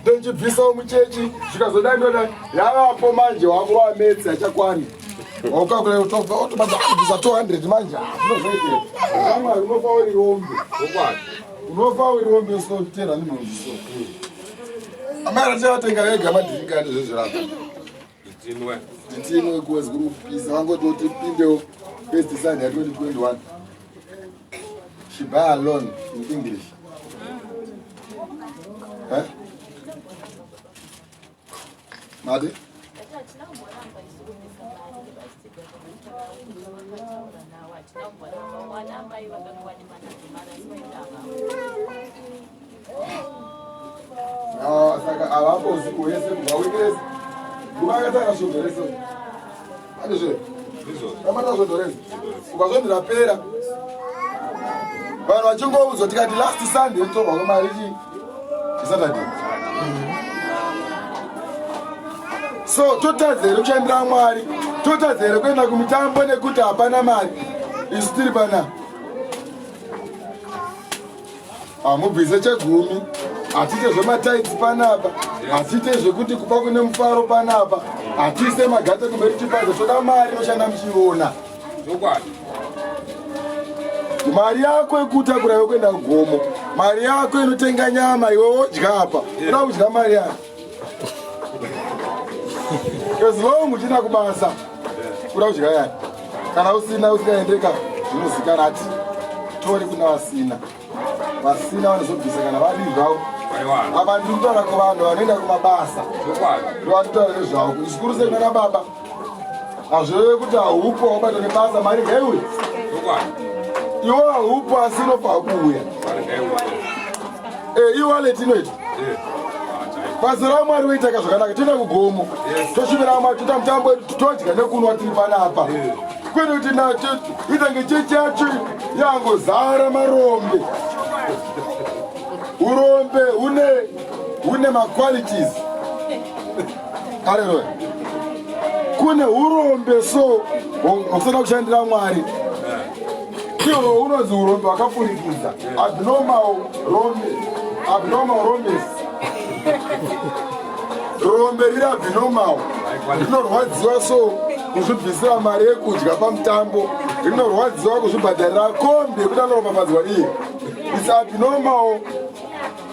ndochibvisa muchechi zvikazoda ndoda yavapo manje wako wamedzi achakwani wakakula otobadza kubvisa 200 manje zvinozoitira kamwari unofa uri rombe unofa uri rombe usinoterwa nemunhuso amara chavatenga vega madhirikani zvezvirapa nditinwe kuwezi kuri kupisa vangoti tipindewo first Sunday 2021 she buy alone in English. Eh? Madi? Saka avapo usiku wese kubva weekends kuvakataka zvodhoreso andizve amata zvodhoreso ukazondirapera vanhu vachingoudzwa tikati last Sunday totorwa kwemari Saturday. So totadza here kushandira Mwari, totadza here kuenda kumitambo nekuti hapana mari isu tiri pana hamubvise chegumi, hatite zvemataitsi panapa, hatite zvekuti kupa kune mufaro panapa, hatise magata kumberi chipaza, toda mari inoshanda muchiona. Mari yako yekutakura yokuenda kugomo, mari yako inotenga nyama iwe wodya apa, unoda kudya mari yako. As long uchina kubasa, unoda kudya yani. Kana usina usikaendeka zvinozikana ati tori kuna vasina. Vasina vanozobvisa kana vadi zvavo. Apa ndinotaura kuvanhu vanoenda kumabasa. Ndovanotaura nezvavo. Zvikuru sei nana baba. Hazveve kuti haupo wabatwa nebasa mari ngaiwe. Iwo haupo asi inofa kuuya. Iwaleti inoita. Basa raMwari woitaka zvakanaka, toenda kugomo. Toshumira Mwari, toita mutambo, todya nekunwa tiri panapa. Kwete kuti itange chechi yacho yangozara marombe. Urombe une ma-qualities. Haleluya. Kune urombe so usada kushandira Mwari. Iwo unonzi urombe wakapfurikidza. Abnormal rombes. Rombe riri abnormal. Rinorwadziwa so kuzvibvisira mari yekudya pamutambo. Rinorwadziwa kuzvibhadharira kombi yekuti anoropafadzwa iye. It's abnormal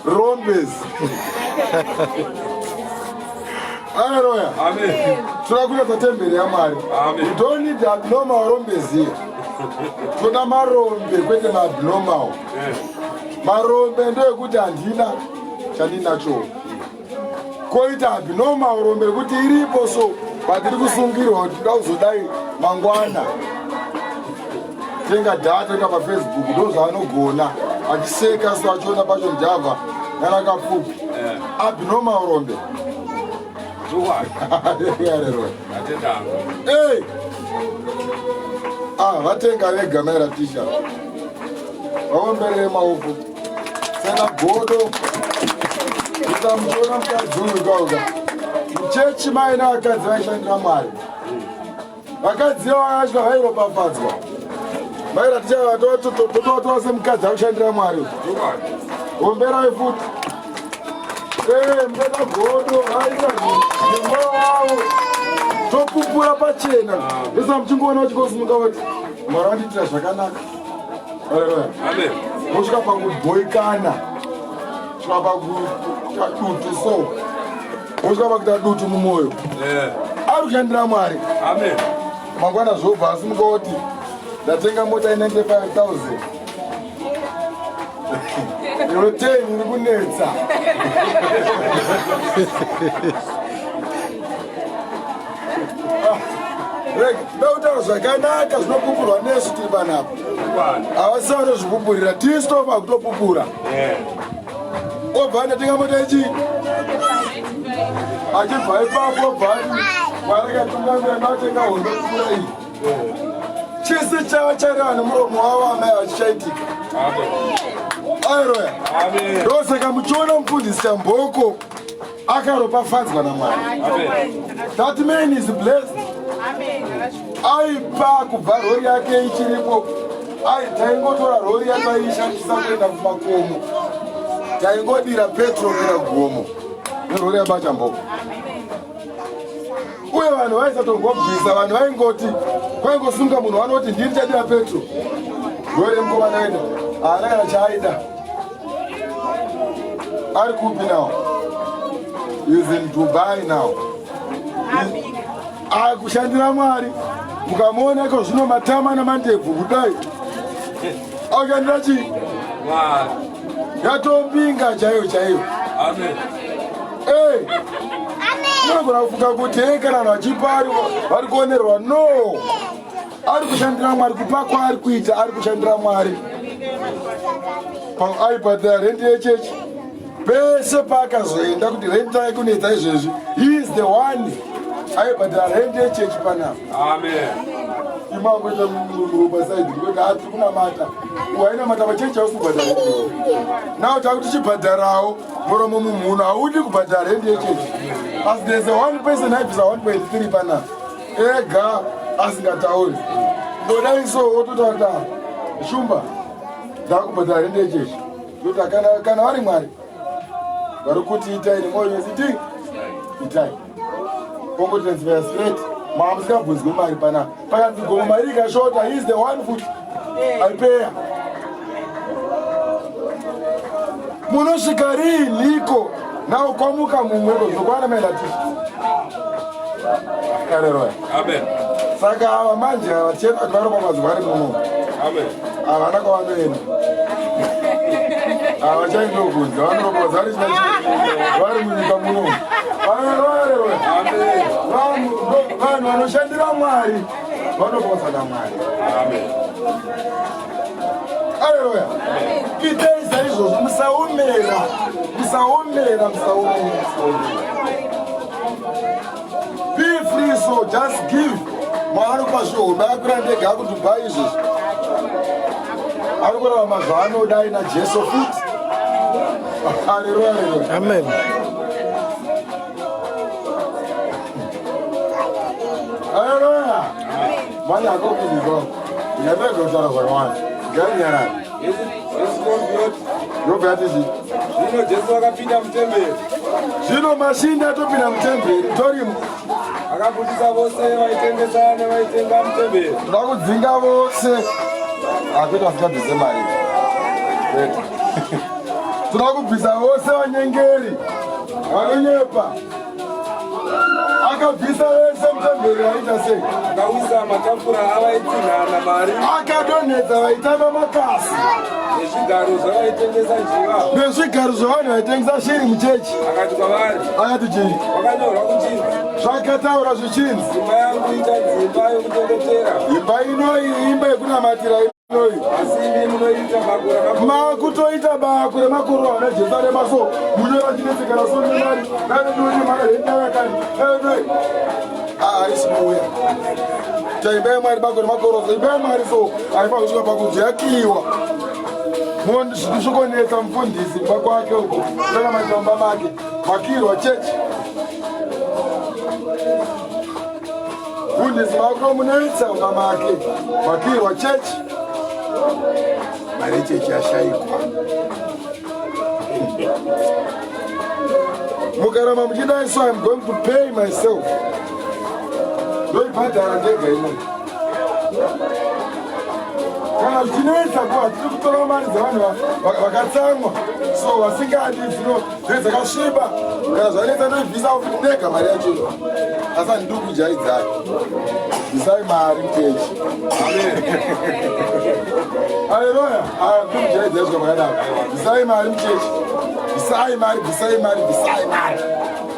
rombes. Hallelujah. Amen. Toda kuita temberi yaMwari. You don't need abnormal rombes here. Toda marombe kwete maabnormal. Marombe ndoekuti handina chandinacho. Koita abnormal rombe kuti iripo so patiri kusungirwa kuti toda kuzodai mangwana. Tenga data toita paFacebook ndozvaanogona achiseka so achiona pacho mjava nana kapfupi. Abnormal rombe. Hey! Vatenga vega maira tisha. Vaomberere maoko. Sena godo. Utamuona mukadzi uyu kauka. Muchechi maina vakadzi vaishandira Mwari. Vakadzi vacho vairopafadzwa. Maira tisha tototora semukadzi akushandira Mwari. Omberai futi. Mukadzi godo vaita zvimba wavo. Topupura pachena. Ndisa muchingoona uchikosimuka kuti Mwari vandiitira zvakanaka. Haleluya. Amen. Kusvika pakubhoikana. Kusvika pakudutu so. Kusvika pakuita dutu mumwoyo. Ari kushandira Mwari. Amen. Mangwana zvobva asimuka kuti ndatenga mota ine 95,000. Iwe 10 iri kunetsa. Ndautaura zvakanaka zvinopupurwa nesu tiri panapa. Havasi vanozvipupurira, tisi tofa kutopupura. Obva ndatenga mota ichi achibva ipapo obva Mwari katungamira ndatenga hondo kupura iyi. Chese chava chareva nemuromo wavo amai vachichaitika. Haleluya. Ndosaka muchiona mufundisi Chamboko akaropafadzwa naMwari. That man is blessed. Aipa kubva rori yake ichiripo. Taingotora rori yataishandisa kuenda kumakomo. Taingodira petrol kuenda kugomo. nerori yabachamboko. Uye vanhu vaisatongobvisa, vanhu vaingoti kwaingosunga munhu vanoti ndini chadira Petro. Gore mukomana aida haana kana chaaida. Ari kupi now? He's in Dubai now. Akushandira Mwari. Mukamuona iko zvino matama namandebvu kudai. Akandira chi? Mwari. Yatopinga chaiyo. Amen. Hey. Munogona kufunga kuti kana vanhu vachipari vari kuonerwa. No. Ari kushandira Mwari, kupa kwaari kuita ari kushandira Mwari. Aibhadhara rendi yechechi. Pese paakazoenda kuti rendi yake kunoita izvezvi. He is the one. Aibhadhara rendi yechechi panapa. Amen. Imangoita murumba saidi kuti ati kunamata. Wainamata pachechi hausi kubhadhara rendi. Now takuti chibhadharawo muromo mumunhu haudi kubhadhara rendi yechechi. As there's a one person aibvisa 1.3 panapa. Ega asingatauri. Ndodaiso ototaura shumba ndakubhadhara rendi yechechi. Kuti kana vari Mwari vari kuti itai nemwoyo wese itai. Kongo transfer straight. Mamusingabvunzwi mari panapa. Pakanzi gomo mari ikashota, he is the one foot aipeya. Munosvika riiniko nawo kwamuka mumweko zvokwana maenda tishi. Haleluya. Amen. Saka ava manje vachena kuti varopamadzwa vari muno. Amen. Havana kwavanoenda. Havachaindokunza vanoropamadzwa vari munyika muno. Haleluya. Amen. Vanhu vanoshandira Mwari vanopamadzwa naMwari. Amen. Haleluya. Itai saizvozvo, musaomera. Be free, so just give. Mwari kwazvohomba akura ndega akutupa izvozvo. Ari kurava mazva anodai naJesu futi. Haleluya. Amen. Haleluya. Mwana akokudizwa. Ndingatega kutaura zvakawanda. Gari nyarara. Ndobvatizi. Zvino Jesu akapinda mutemberi. Zvino Mashindi atopinda mutemberi. Torimo. Akabudisa vose vaitengesa nevaitenga mutemberi. Toda kudzinga vose. Akuita vasikabvise mari. Toda kubvisa vose vanyengeri. Vanonyepa. Akabvisa vese mutemberi vaita sei? Akawisa matafura avaitsinhana mari. Akadonhedza vaitamba makasi. Nezvigaro zvavaitengesa njiva. Nezvigaro zvavanhu vaitengesa shiri muchechi. Akati kwavari. Akati chii? Wakanyorwa kuchinzi. Zvakataura zvichinzi. Imba yangu ita dzimba yokuchengetera. Imba inoyi imba yekunamatira inoyi. Asi imi munoita bako ramakuru. Makutoita bako remakuru avaJerusarema so munyora chinesekana so nemari. Nani mara hendavakani. Haisi kuuya. Imba yemwari bako remakuru so imba yemwari so haifanira kusvika pakujakiwa. Zvichikonetsa mufundisi kumba kwake uko kana machamba make makirwa chechi. Mufundisi wako munoitsa kumba make makirwa chechi. Mari chechi yashaikwa. Mukarama muchidai, so I'm going to pay myself. Ndoibhadhara ndega inoyi. Kana zvinetsa kuva tiri kutora mari dzavanhu vakatsamwa, so vasingadi zvino dzakasviba. Kana zvanetsa ndoibvisa kuti ndega mari yacho. Asi handidi kujaidzai. Bvisai mari muchechi. Haleluya. Handidi kujaidzai zvika makadaro. Bvisai mari muchechi. Bvisai mari.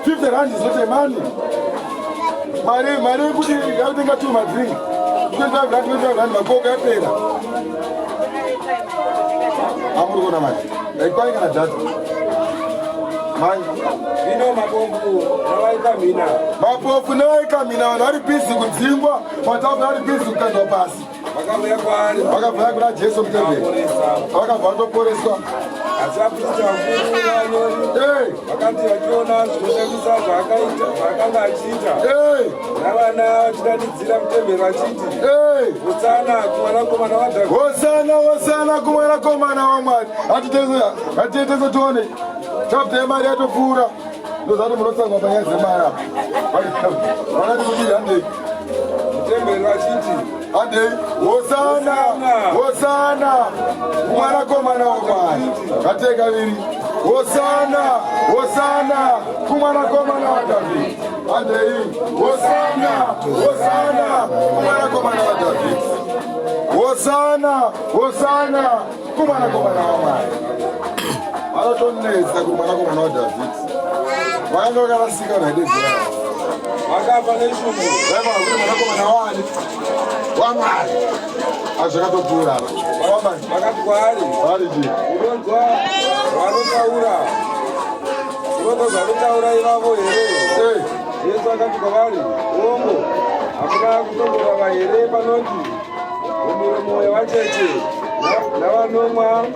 50 rand is not a money. Mari yekuti yakutenga 2 madrink. 25 rand makoko yapera. Amuri kuona mari. Kwai kana data. Mani. Zvino mapofu navaikamhina. Mapofu navaikamhina, vanhu vari busy kudzingwa, matafura ari busy kukandwa pasi. Vakauya kwaari. Vakabva kuna Jesu mutemberi. Vakabva vatoporeswa. Asi vaprista vakuru vanyori vakati vachiona zvinoshamisa zvaakanga achiita navana vachidanidzira mutemberi vachiti hosana kumwanakomana waDhavhidhi. Hosana kumwanakomana waMwari. Hatitetese tione. Chapter yemari yatopfuura. ndozati munotsanga panyaya dzemara vakati kuti handei mutemberi vachiti handei hosana hosana kumwanakomana waMwari gatei kaviri hosana hosana kumwanakomana waDhavhidhi handei hosana hosana kumwanakomana waDhavhidhi hosana hosana kumwanakomana waMwari vanotonetsa kuti mwanakomana waDhavhidhi vakanga vakarasika naidedzera vakafa neshumu vaiva kuti mwanakomana wani waMwari azvakatopfuura apa vakati kwaari variji unonzwa vanotaura zvanotaura ivavo here Yesu akati kwavari ombo hamuna kutongorava here panoti mumiromo yavacheche navanomwa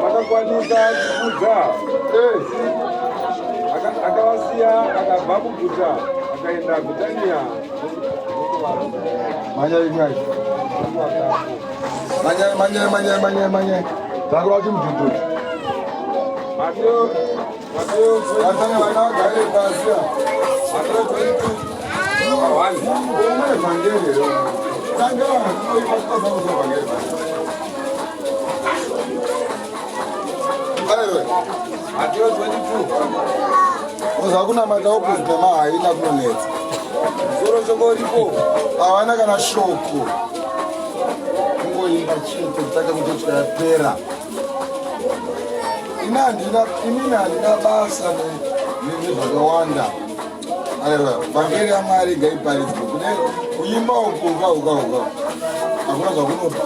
makakwanisa kukudza akavasiya akabva kuguta akaenda Bhetania manyai takura kuti mudhudhudhu atanga vana vagare pasi umwe vhangeri tanga vhangeri uza kunamata ukuzitema haina kunonetsa soro shoko ripo havana kana shoko kungoimba chete kutaka kutoti yapera inini handina basa nezvakawanda vhangeri yaMwari ngaiparidzwe kune kuimba uku hakuna zvakunopa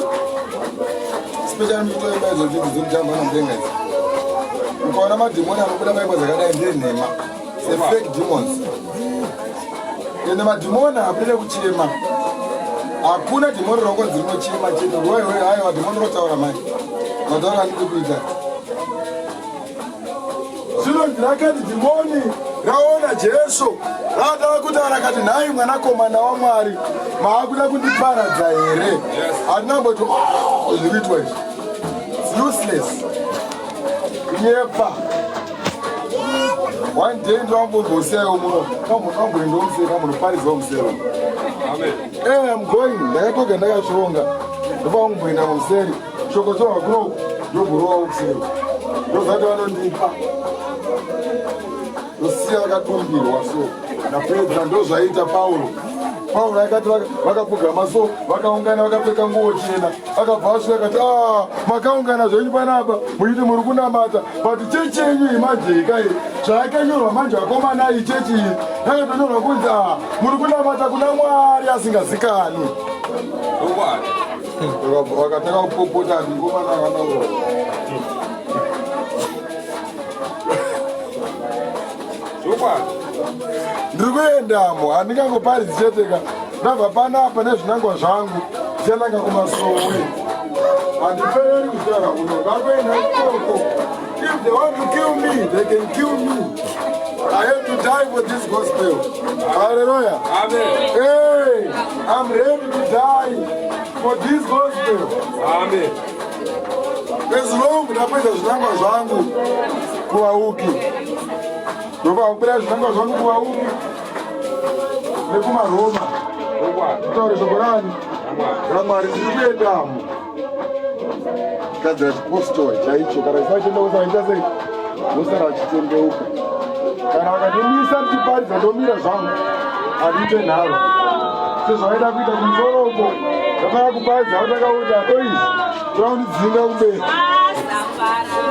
special mitoimba idzodzi dzokutamba namudenga idzi ukaona madhimoni anobuda maimba dzakadai ndenhema sefake demons ende madhimoni haapinde kuchema hakuna dhimoni rokonzi rinochema chete haiwa dhimoni rotaura mai mataura andidi kuita zvino ndakati dhimoni raona Jesu rada kutaura kati nhai mwanakomana waMwari maakuda kundiparadza here handinamboti zvirikuitwa izvi useless nyepa one day ndovambomboseiwo muno kamboendomuseka munoparidzawo musero I'm going ndakatoga ndakashonga ndopakumboenda museri shoko tsohwa kunoku ndobhurowawo kusero ndozati vanondipa ndosiya vakatumbirwa so ndapedza ndozvaita Pauro akati vakapfugama so vakaungana vakapfeka nguo chena akabva asvika akati makaungana zvenyu panapa muchiti muri kunamata but chechi yenyu imajeka iri zvaakanyorwa manje vakomana iyi chechi iyi yakatonyorwa kunzi muri kunamata kuna Mwari asingazikani vakataka kupopota ndikomana akanaura ndiri kuendamo handingangoparidzi cheteka ndabva panapa nezvinangwa zvangu ndichananga kumasowe handiperi kutaura uno ngakuenda ikoko if they want to kill me they can kill me I have to die for this gospel. Hallelujah. Amen. Hey, I'm ready to die for this gospel. Amen. As long ndapedza zvinangwa zvangu kuvauki ndopakupera zvinangwa zvangu kuvauki nekumaroma kutaure shoko rani raMwari ndiri kuendamo gadzira chipostori chaicho kana chisachienda kusaita sei vosara vachitendeuka kana vakandimisa ndichiparidza ndomira zvangu handiite nharo sezvavaida kuita kumusoro uko ndafana kuparidza vatanga kuti atoizi toda kundidzinga kumberi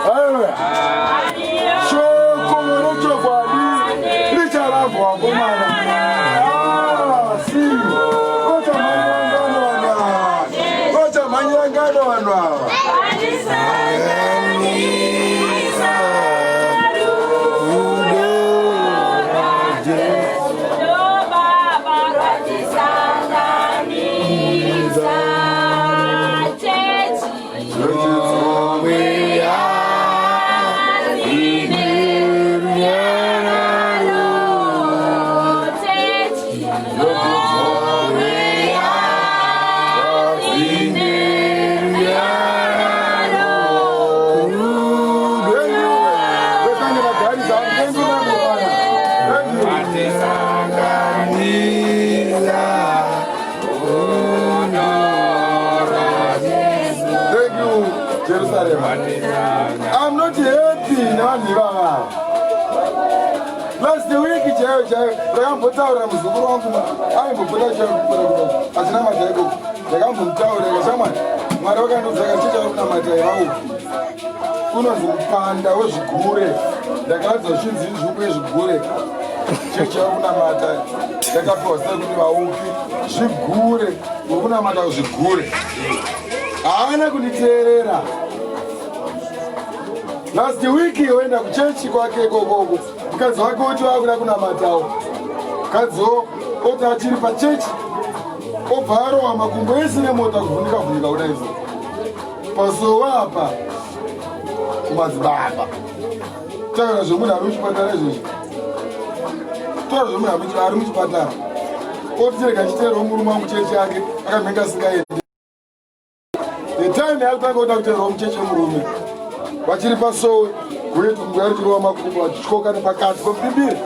haleluya shoko rechokwadi richaravwa wakomana kochamhanyirangano vanhu ava I'm not happy now. Last week, ndakambotaura muzukuru wangu aimbopota achina madhaiko ndakambotaura kashamani mwari wakandodzaka checha kunamatai vau kunonzi mupanda wezvigure ndakaradza zvinzi zviuku yezvigure checha kunamata ndakapiwa zita kuti vaupi zvigure vokunamata zvigure haana kunditeerera. Last week oenda kuchechi kwake ikokoko mukadzi wake oti wakuda kunamatawo mukadziwo oti achiri pachechi obva arowa makumbo ese nemota kuvhunika vhunika kuda izvo pasowa apa kumadzibaba taura zvemunhu ari muchipatara izvezvi taura zvemunhu ari muchipatara oti tirega chiteerwa murume wamuchechi yake akamhenga asingaendi the time yakutanga kuda kuteerwa muchechi wemurume vachiri pasowe kuiti mungari chirova makumbo vachityoka nepakati pemupindiri.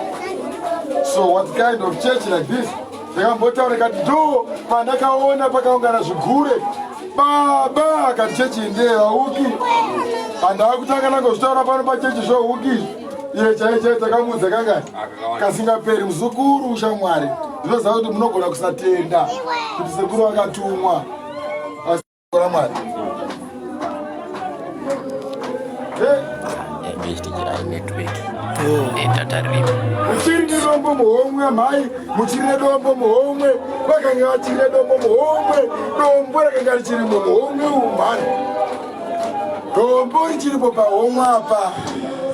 So what kind of church like this? Ndakambotaura kati ndo pandakaona pakaungana zvigure baba akati chechi ndeye vauki handakutanga nangozvitaura pano pachechi zvouki iye chaichai takamuudza kangani kasingaperi muzukuru ushamwari ndinoziva kuti munogona kusatenda kuti sekuru vakatumwa asiramwari muchiri nedombo muhomwe mhai muchiri nedombo muhomwe vakanga vachiri nedombo muhomwe dombo rakanga richirimo muhomwe umhani dombo richiripo pahomwe apa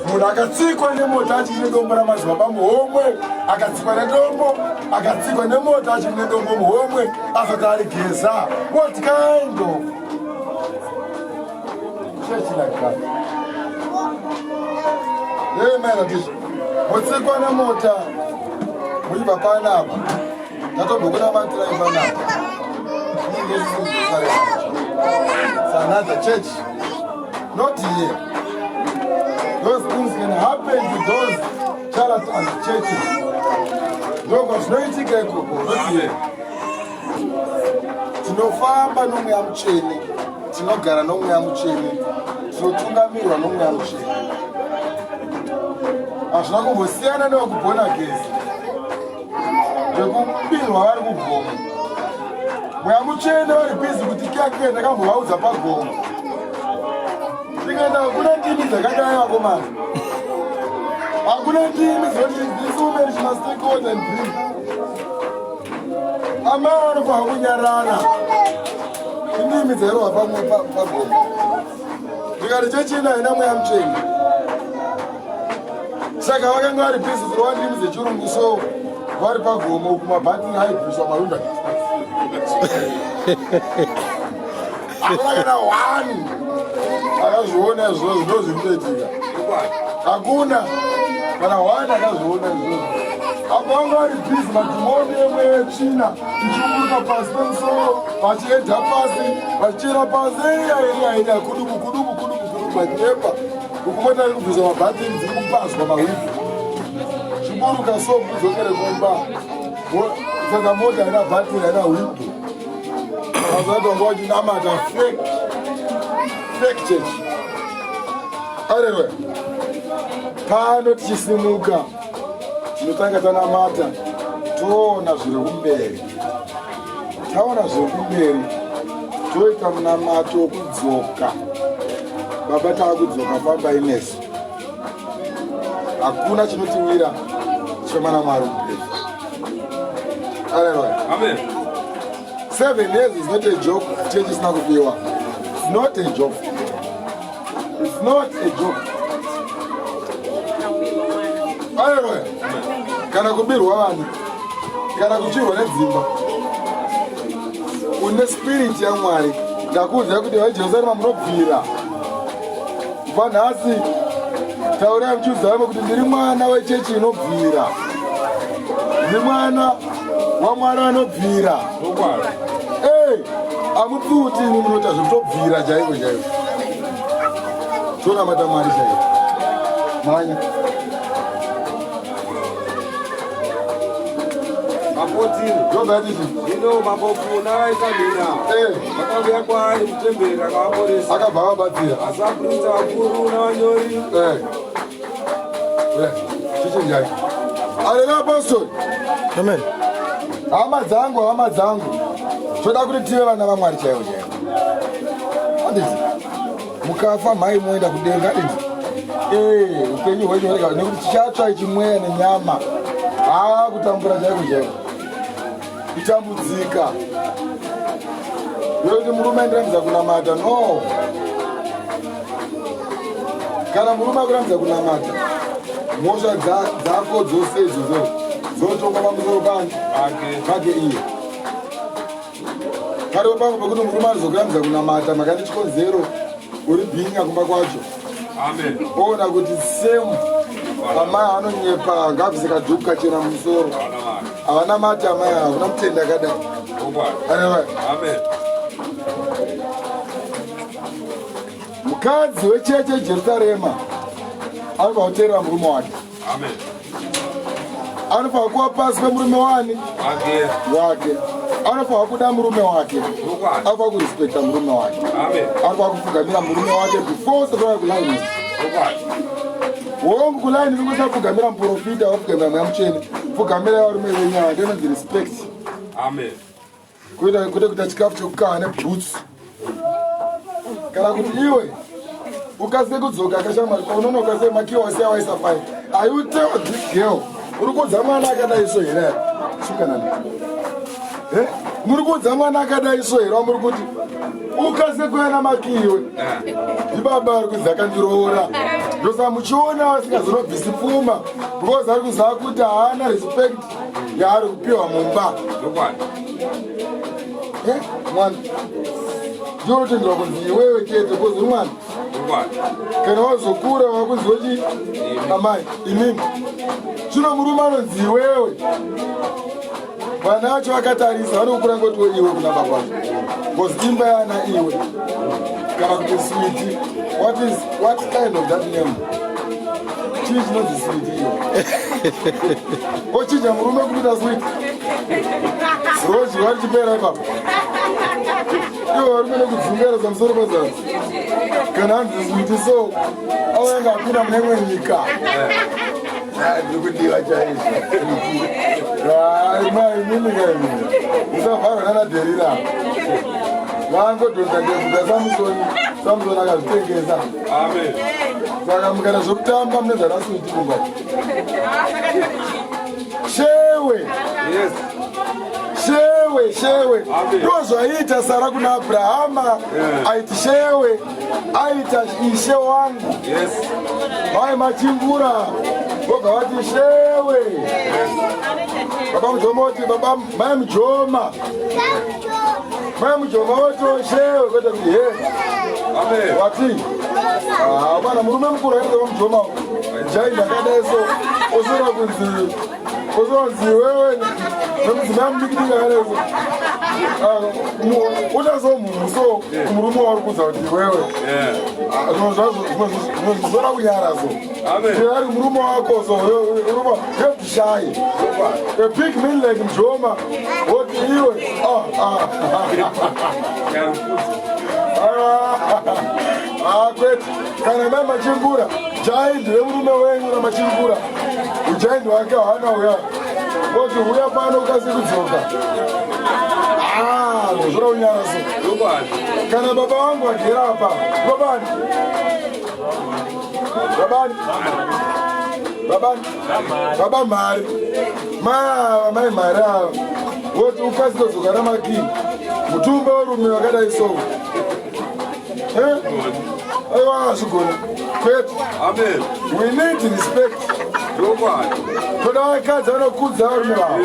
munhu akatsikwa nemota achiri nedombo ramadzibaba muhomwe akatsikwa nedombo akatsikwa nemota achiri nedombo muhomwe asati arigeza. What kind of church like that? Mharidzo mutsikwa nemota muibva panapa ndatombokuna matirai panapa it's another church, not here. Those things can happen to those charlatans churches. Ndoko zvinoitika ikoko, not here. Tinofamba nomweya mutsvene, tinogara nomweya mutsvene, tinotungamirwa nomweya mutsvene. Hazvina kumbosiyana nevakugona gezi zvekubirwa vari kugoma. Mweya mutsvene vari bhizi kuti keke ndakambovaudza pagoma ndikaenda hakuna ndimi dzakadai vakomana, hakuna ndimi dzinoti this woman she must take out and bring. Amai vanofanira kunyarara indimi dzairwa pamwe pagoma. Ndikati chechina haina mweya mutsvene saka vakanga vari bhizi kurova ndimi dzechirungu, so vari pagomo uku mabhatini aibviswa marunda hakuna kana one akazviona izvozvo ndozvinoitika, hakuna kana one akazviona izvozvo. Apo vanga vari bhizi madhimoni emwe etsvina tichiburuka pasi pemusoro vachienda pasi vachichera pasi aida kudubu vachinepa ukumota ari kubvisa mabhatini dziri kupazwa mawiki chiburuka so kudzokere kumba saka mota haina bhatini haina windo vazoatonga vachinamata fake church. Aleluya. Pano tichisimuka tinotanga tanamata toona zviri kumberi, taona zviri kumberi toita munamato wokudzoka. Baba taakudzoka fambai nesu, hakuna chinotiwira chomana Mwari upenyu. Hallelujah. Amen. 7 years is not a joke. Church is not kubiwa. It's not a joke. It's not a joke. Hallelujah. Kana kubirwa vanhu, kana kuchirwa nedzimba, une spirit yaMwari. Ndakuudza kuti YeJerusarema munobvira. Vanhasi taurai muchiudza vamwe kuti ndiri mwana wechechi inobvira, ndiri mwana waMwari anobvira. Amupfuti imi munoita zvekutobvira chaiko chaiko. Tonamata Mwari chaiko. Manya Pa14. Ndobva titi. Ino mapofu navaikamira. Vakauya kwaari mutemberi akavaporesa. Akabva avabatsira. Asi vaprista vakuru navanyori. Chichinjai. Haleluya apostoli. Amen. Hama dzangu. Toda kuti tive vana vaMwari chaivo chaivo. Handiti. Mukafa mhai moenda kudenga handiti. Upenyu hwenyu hwega nekuti tichatsva ichimweya nenyama. Kutambura chaiko chaiko. Kutambudzika. Yoti murume aenderanidza kunamata. No. Kana murume akuranidza kunamata, mhosva dzako dzose idzodzo dzotonga pamusoro pake iye. Pariwo pangu pekuti murume arizokuranidza kunamata makati chikonzero uri bhinya kumba kwacho. Amen. Oona kuti semu amai anonyepa ngabvise kadhuku kachena mumusoro. Havana mati amai ava, una mutenda akadai. Amen. Mukadzi wecheche YeJerusarema anofanira kuteerera murume wake. Amen. Anofanira kuva pasi pemurume wake. Anofanira kuda murume wake. Anofanira kurespekta murume wake. Anofanira kupfugamira murume wake before sokauya kulaini. Wongu kulaini vingosava kupfugamira muprofita wapfugamira mweya mutsvene. Pfugamira varume venyaya ndinonzi respect. Amen. Kwete kuita chikafu chokukava nebhutsu. Kana kuti iwe ukase kudzoka akashamari unoona ukase makiwa wasiya waisafai. Are you tell this girl uri kudza mwana akadai so here? Shukanani. Muri kudza mwana akadai so here muri kuti ukase kuenda makiwe. Ibaba ari kudza akandiroora. Ndosa muchiona vasingazonobvisi pfuma because ari kuzava kuti haana respect yaari kupiwa mumba. Mwana ndinotendera kunzi iwewe chete kozi mwana kana wazokura wakunzi wechi amai inini zvino murume anonzi iwewe vana vacho vakatarisa vanokura ngoti iwe kunamba kwacho kozi imba yana iwe kana kuti switi. What kind of that name? Chii chinonzi switi iwe ochinja murume kuita switi roji vari chipera ipapa iwo varume nekudzungera samusoro pazasi kana hanzi switi so auyanga apinda munemwe nyika. Ndiri kudiwa chaizvo maiminikaimi usavharwa nanadherira vangodhonza ndevuka samusoni akazvitengesa. Saka mukana zvokutamba munezvana switi kumba shewe ndozvaita Sara kuna Abrahama. Aiti shewe aita ishe wangu. Vai machingura vobva vati shewe. Baba mujoma oti baba mai mujoma woto shewe kwete kuti he wati bana murume mukuru aita mujoma jaini akadai so osora kunzi wewe nomudzimai mudikidiki akarezo unazomuso kumurume wari kudza kuti wewe zvozora kunyarazo ari murume wako so yebvishayi a big man like mjoma woti iwe kwete kana mai machingura jaindi wemurume wenyu namachingura ujaindi wake hana uya woti uya pano ukasi kudzoka zvora unyaraso kana baba wangu agera apa baba mari mai mari ava woti ukasi kudzoka namakini mutumba werume wakadai so aiwa zvigona kwete. We need respect. Toda vakadzi vanokudza varume vavo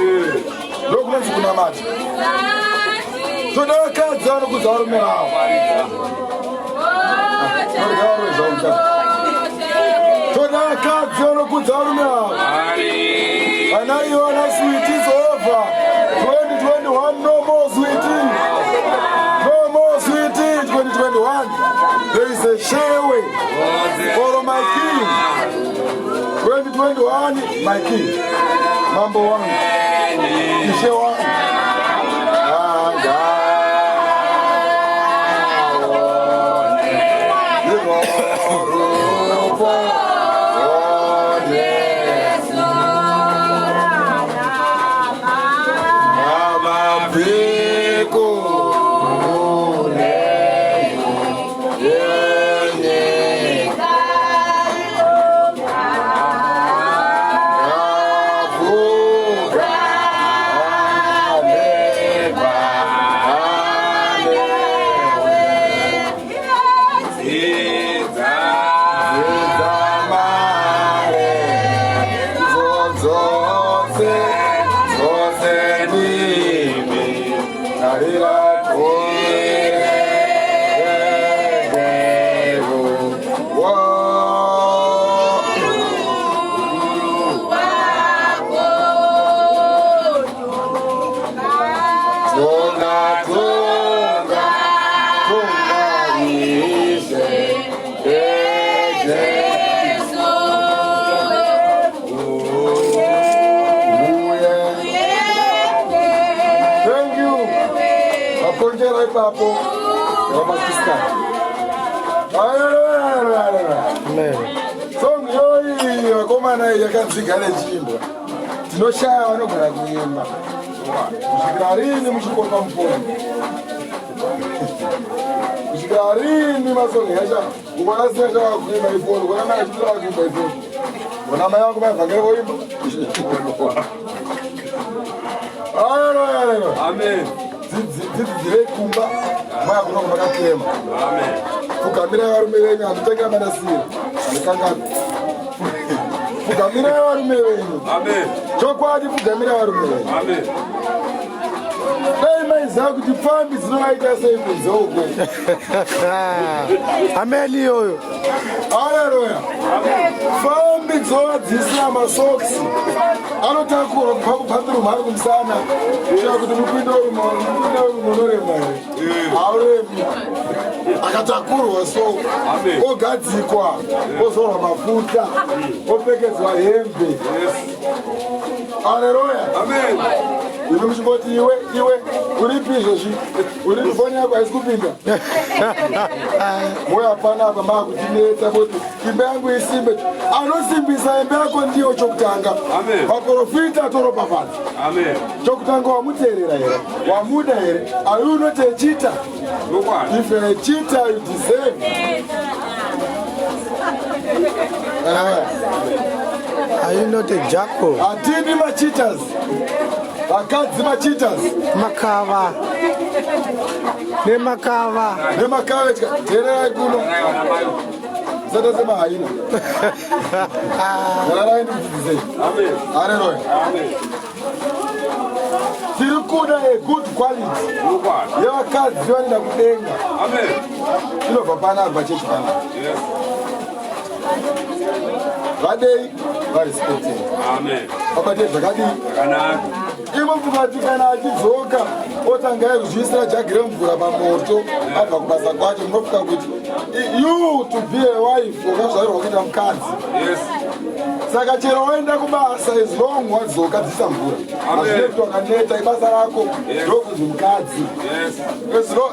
ndokunonzi kunamata. Toda vakadzi vanokudza varume vavo. Toda vakadzi vanokudza varume vavo. Vana ivo vana switi is over. 2021 no more sweetie. No more sweetie 2021. There is a shewe for my king. 2021 my king. Mambo wangu. Ishe wangu papo Romatisca. Song yoi komana yakanzigara chimbo. Tinoshaya vanogara kuimba. Kusvikira rini muchikomba muponi. Kusvikira rini masongo yacha. Ukona sina chava kuimba ifoni. Ukona maya chitara kuimba ifoni. Ukona maya wangu maya vangere kuimba. Amen. Dzidzire kumba maya kuno kumakatema. Amen. Kugamira varume venyu handitengera manasira. Ndikangana. Kugamira varume venyu. Amen. Chokwadi kugamira varume venyu. Amen. Dai maiziva kuti pfambi dzinovaita sei kunze uko. Amen iyoyo. Haleluya. Pfambi dzovadzisira masoksi anotakurwa kubva kubhathroom ari kumusana kuita kuti mupinde munorema here. Hauremi. Akatakurwa so ogadzikwa ozorwa mafuta opfekedzwa hembe. Haleluya. Amen. Ino muchingoti iwe uripi izvozvi uri foni yako haisi kupinda moyo hapana apa maakutinetsa kuti imba yangu isimbe. Anosimbisa imba yako ndiyo chokutanga. Vaprofita toropafadza. Chokutanga wamuteerera here, wamuda here. Are you not a cheater? If you're a cheater, you deserve. Are you not a jackal? Atini macheaters. Vakadzi macheaters. Makava. Nemakava. Nemakava teererai kuno. Zata sema haina. Zararai ndikudzidzisei. Haleluya. Tiri kuda a good quality yevakadzi vanoenda kudenga. Inobva panapa pachechi panapa. Vadei varespektei. Vabate zvakadii. Ivo mfumati kana achidzoka otanga kuzviisira jagi remvura pamoto abva kubasa kwacho, munofuka kuti you to be a wife wakazvarirwa kuita mukadzi. Saka chero waenda kubasa as long wadzoka dzisa mvura. Hazvine kuti wakaneta ibasa rako ndokunzi mukadzi.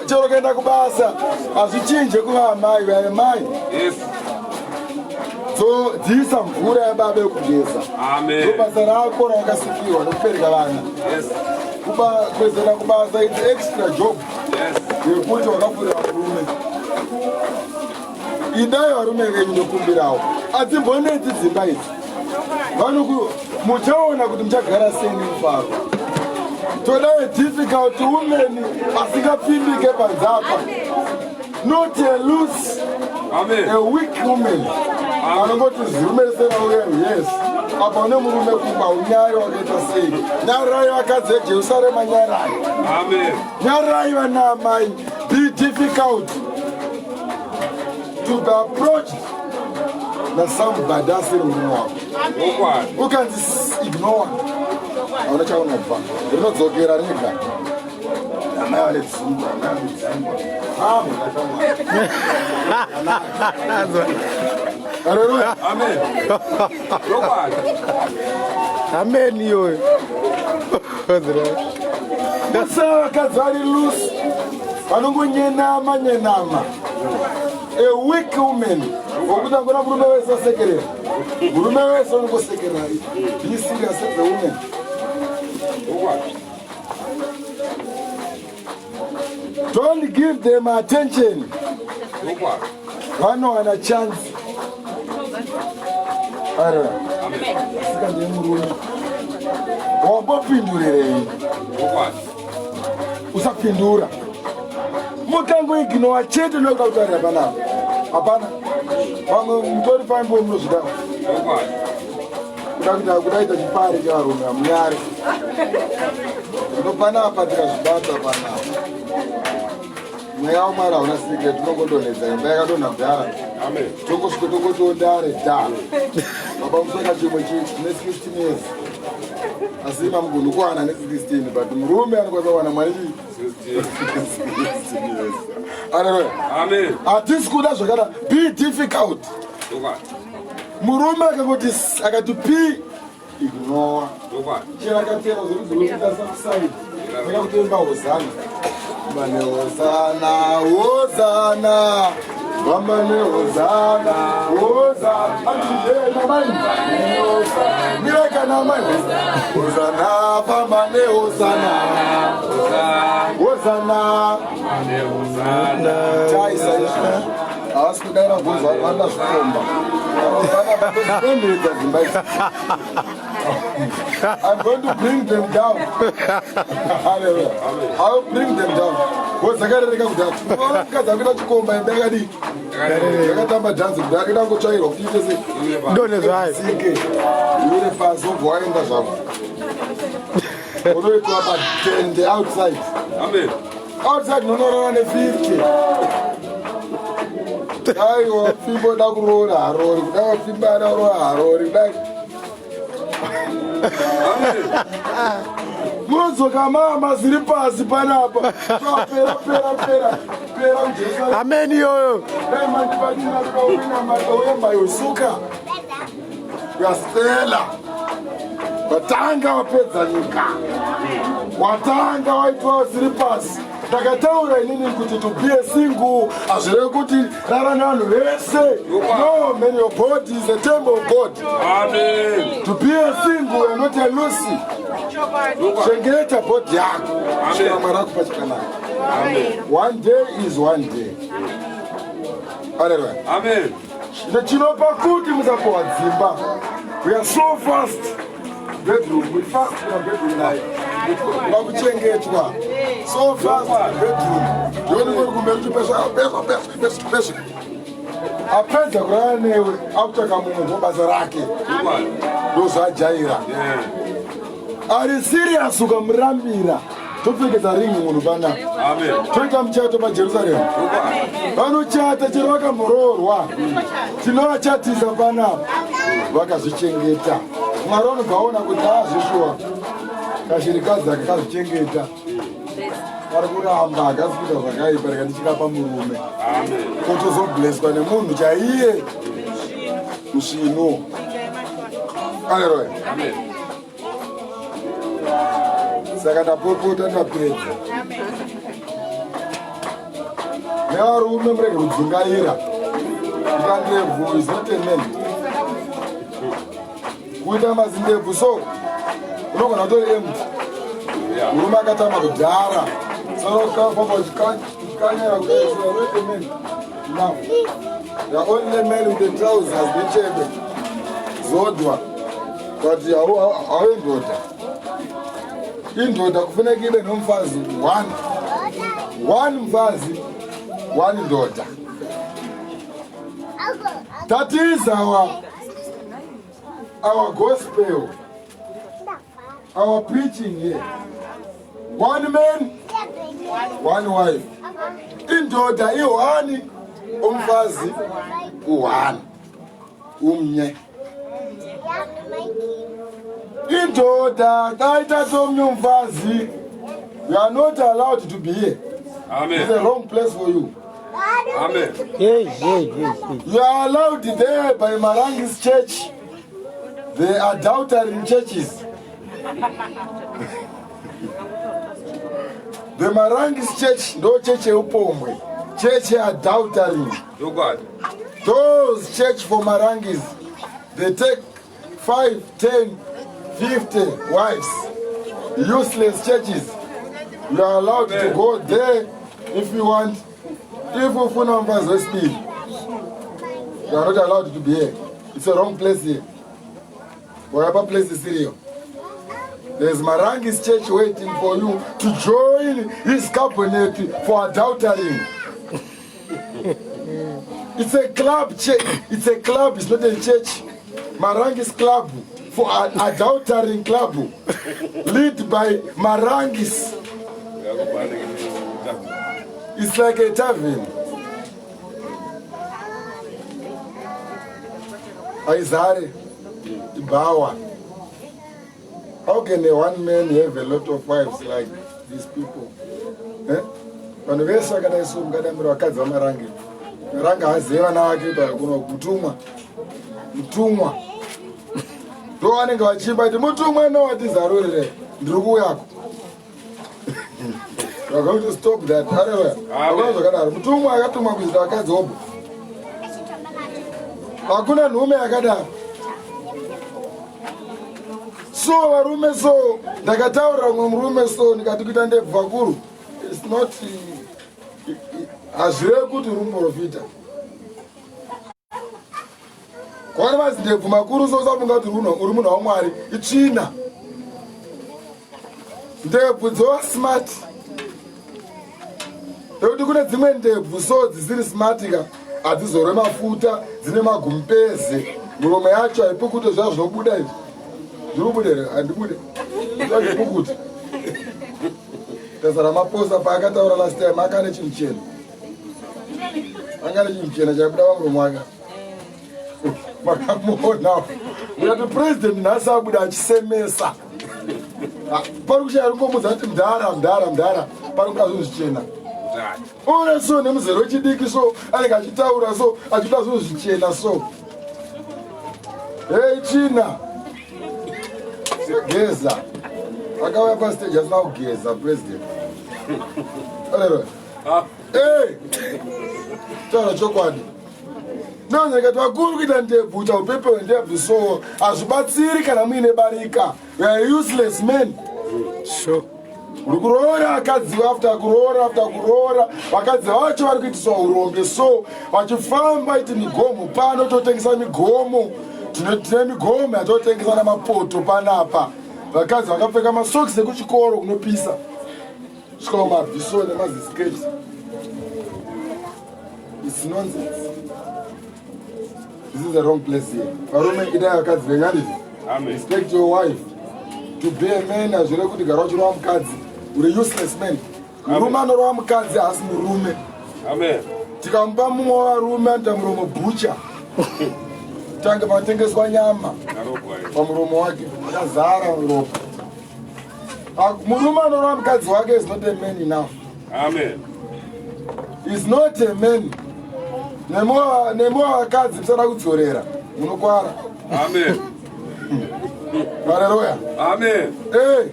Chero kuenda kubasa hazvichinje kuva amai vaamai. So dzisa mvura yababa yekugeza. Ndobasa rako rawakasikirwa nokubereka vana. Kwezera kubasa it's extra job yekuti wakafurira varume. Idai varume venyu nokumbirawo. Hadzimbonetsi dzimba idzi. Muchaona kuti muchagara sei nemufaro. Toda a difficult woman asingapindike panzapa. Not a loose, a weak woman. Anongoti zirumeresera uye yes. Apa une murume kumba unyari wakaita sei. Nyarai vakadzi veJerusarema nyarai. Nyarai vana amai. Be difficult to be approached. Na somebody asiri murume wako. Ukanzi ignore. Hauna chaunobva. Rinodzokera rega. Amai vane dzimba, amai vane dzimba. Hallelujah. Amen iyoyo. vakadzi vari loose vanongonyenama. A weak woman wokuti angona murume wese asekerera. Murume wese unongosekerera. Be serious as a woman. Don't give them attention. Vanowana chance. Sika ndiye murume. Wambopindurirei. Usapindura. Mukangoignore chete nokutaurira panapa. Hapana. Vamwe mutori paimbo munozvidava. Kudaita chipari chevarume hamunyari. Panapa tikazvibata panapa. Mweya waMwari hauna secret, tinongodonhedza imba yakadonha mudhara. Tongosvika tongotondare dha. Baba musaka chimwe chine 16 years. Asi mamugoni kuwana ne16 but murume anokwanisa kuwana mwari 16 years. Hallelujah. Amen. Hatisi kuda zvakada be difficult. Murume akati p ignore. Chera katera zvirikuita sakuside. Ndakakutemba hosana. Bane hosana, hosana. Bambane hosana, hosana. Atijena mani. Mireka na mani. Hosana, bambane hosana. Hosana. Bambane hosana. Chaisa isha. Awasi kudaira gozo vanda zvikomba. I'm going to bring them down. Hallelujah. I'll bring them down. What's the guy that comes down? Because I'm going to come and beg it. I got to dance. I'm going to try to don't let us. You will pass over in the shop. Although it was about 10 the outside. Amen. Outside, no, and 50. Aiwa fimbo dakurora harori kudai fimba dakurora harori kudai muzoka mama ziri pasi panapa pera mJesu amen yoyo dai mandibatina kawina matowemba yosuka yastela watanga wapedza nyika watanga waitwa ziri pasi. Takataura inini kuti to be a single azvire kuti rara nevanhu vese. No, man, your body is a temple of God. Amen. To be a single and not a Lucy. Chengeta body yako. Amen. One day is one day. Hallelujah. Amen. Nechinopa kuti musapowa dzimba. We are so fast. Bedroom, we fast in our bedroom night. Vakuchengetwa. So fast bedroom. Yoni ngori kumberi pesa. Apedza kurara newe akutsvaka munhu webasa rake. Ndozvajaira. Ari serious ukamurambira. Topfekeza ringi munhu panapa. Amen. Toita muchato paJerusarema. Vanochata chero vakamurorwa. Tinovachatisa panapa. Vakazvichengeta. Mwari vanobvaona kuti azvishuwa. Kashirikadzi akazvichengeta. Ari kuramba akazvikuita zvakaipa rikatichikapa murume. Otozobleswa nemunhu chaiye musvino. Haleluya. Saka ndapopota ndapedza. Nevarume murege kudzungaira. Ndandebvu is not a man. Kuita mazindebvu so unogona kutori empty. Murume akatama kudhara. Saka kanyera kuti you are not a man. Now, you are only a man with the trousers nechebe. Zodwa. But hawe ndoda. Indoda kufuneka ibe nomfazi one mfazi one ndoda. That is our gospel, our preaching here. One man, one wife. Indoda iwani, umfazi uwani, umnye. Indoda taita somnye umfazi. You are not allowed to be here. Amen. It's the wrong place for you. Amen. You are allowed there by Marangi's church. They are doubting churches. The Marangis church, no church Upomwe, church adultery. Oh God. Those church for Marangis, they take 5, 10, 50 wives. Useless churches. You are allowed to go there if you want. If you phone numbers are speed, you are not allowed to be here. It's a wrong place here. Whatever place is here. There's Marangis church waiting for you to join his cabinet for adultery. It's a club church. It's a club. It's not a church. Marangis club for adultery club, led by Marangis. It's like a tavern. Aizare, Ibawa. How can a one man have a lot of wives like these people? When we say that is some kada mro akaza Marangi. Maranga haziva na wake kuno kutumwa. Mtumwa. Do wanenge wachimba iti mutumwa no watizarurire ndugu yako. We are going to stop that. Hallelujah. Mutumwa akatumwa kuita akazi obo. Hakuna nhume akadaro. So varume so ndakataura murume so ndikati kuita ndebva kuru. It's not hazvirevi kuti uri muprofita. Kwani vazi ndebvu makuru so usafunga kuti uri munhu waMwari itsvina. Ndebvu dzova smart. Nekuti kune dzimwe ndebvu so dzisiri smartika hadzizore mafuta dzine magumpeze muromo yacho haipukuti zvazvo zvinobuda izvi. Zvinobuda here handibude zvazvipukuti. Tasa Ramaphosa paakataura last time akane chinhu chena. Angane chinhu chena chaibuda pamuromo wake. Makamuonawo. Kuti president nhasi abuda achisemesa. Pari kushaya rungomudza kuti mdhara pari kuda zvinhu zvichena. Ure so nemuzero wechidiki so anenge achitaura so achida zvinhu zvichena so. Hey China. Geza. Akauya pastage asina kugeza president. Haleluya. Hey. Taura chokwadi. Nonzeka twakuru kuita ndebvu chaupepe wendebvu so hazvibatsiri kana muine barika. We are useless men. Sure. Uri kuroora akadzi after kuroora vakadzi vacho vari kuitiswa urombe so vachifamba iti migomo pano totengesa migomo tine migomo yatotengesa namapoto panapa vakadzi vakapfeka masokisi ekuchikoro kunopisa svikawo mabviso nemazisketi. It's nonsense. This is the wrong place here. Varume idai vakadzi venyandizvi. Respect your wife. To be a man hazvire kuti gara uchirova mukadzi uri useless man. Murume anorova mukadzi haasi murume. Tikamupa mumwe wavarume anoita muromo bhucha. Tange panotengeswa nyama pamuromo wake akazara ropa. Murume anorova mukadzi wake is not a man enough. Is not a man. Nemowa vakadzi musada kudzorera munokwara. Hallelujah. Amen. Hey.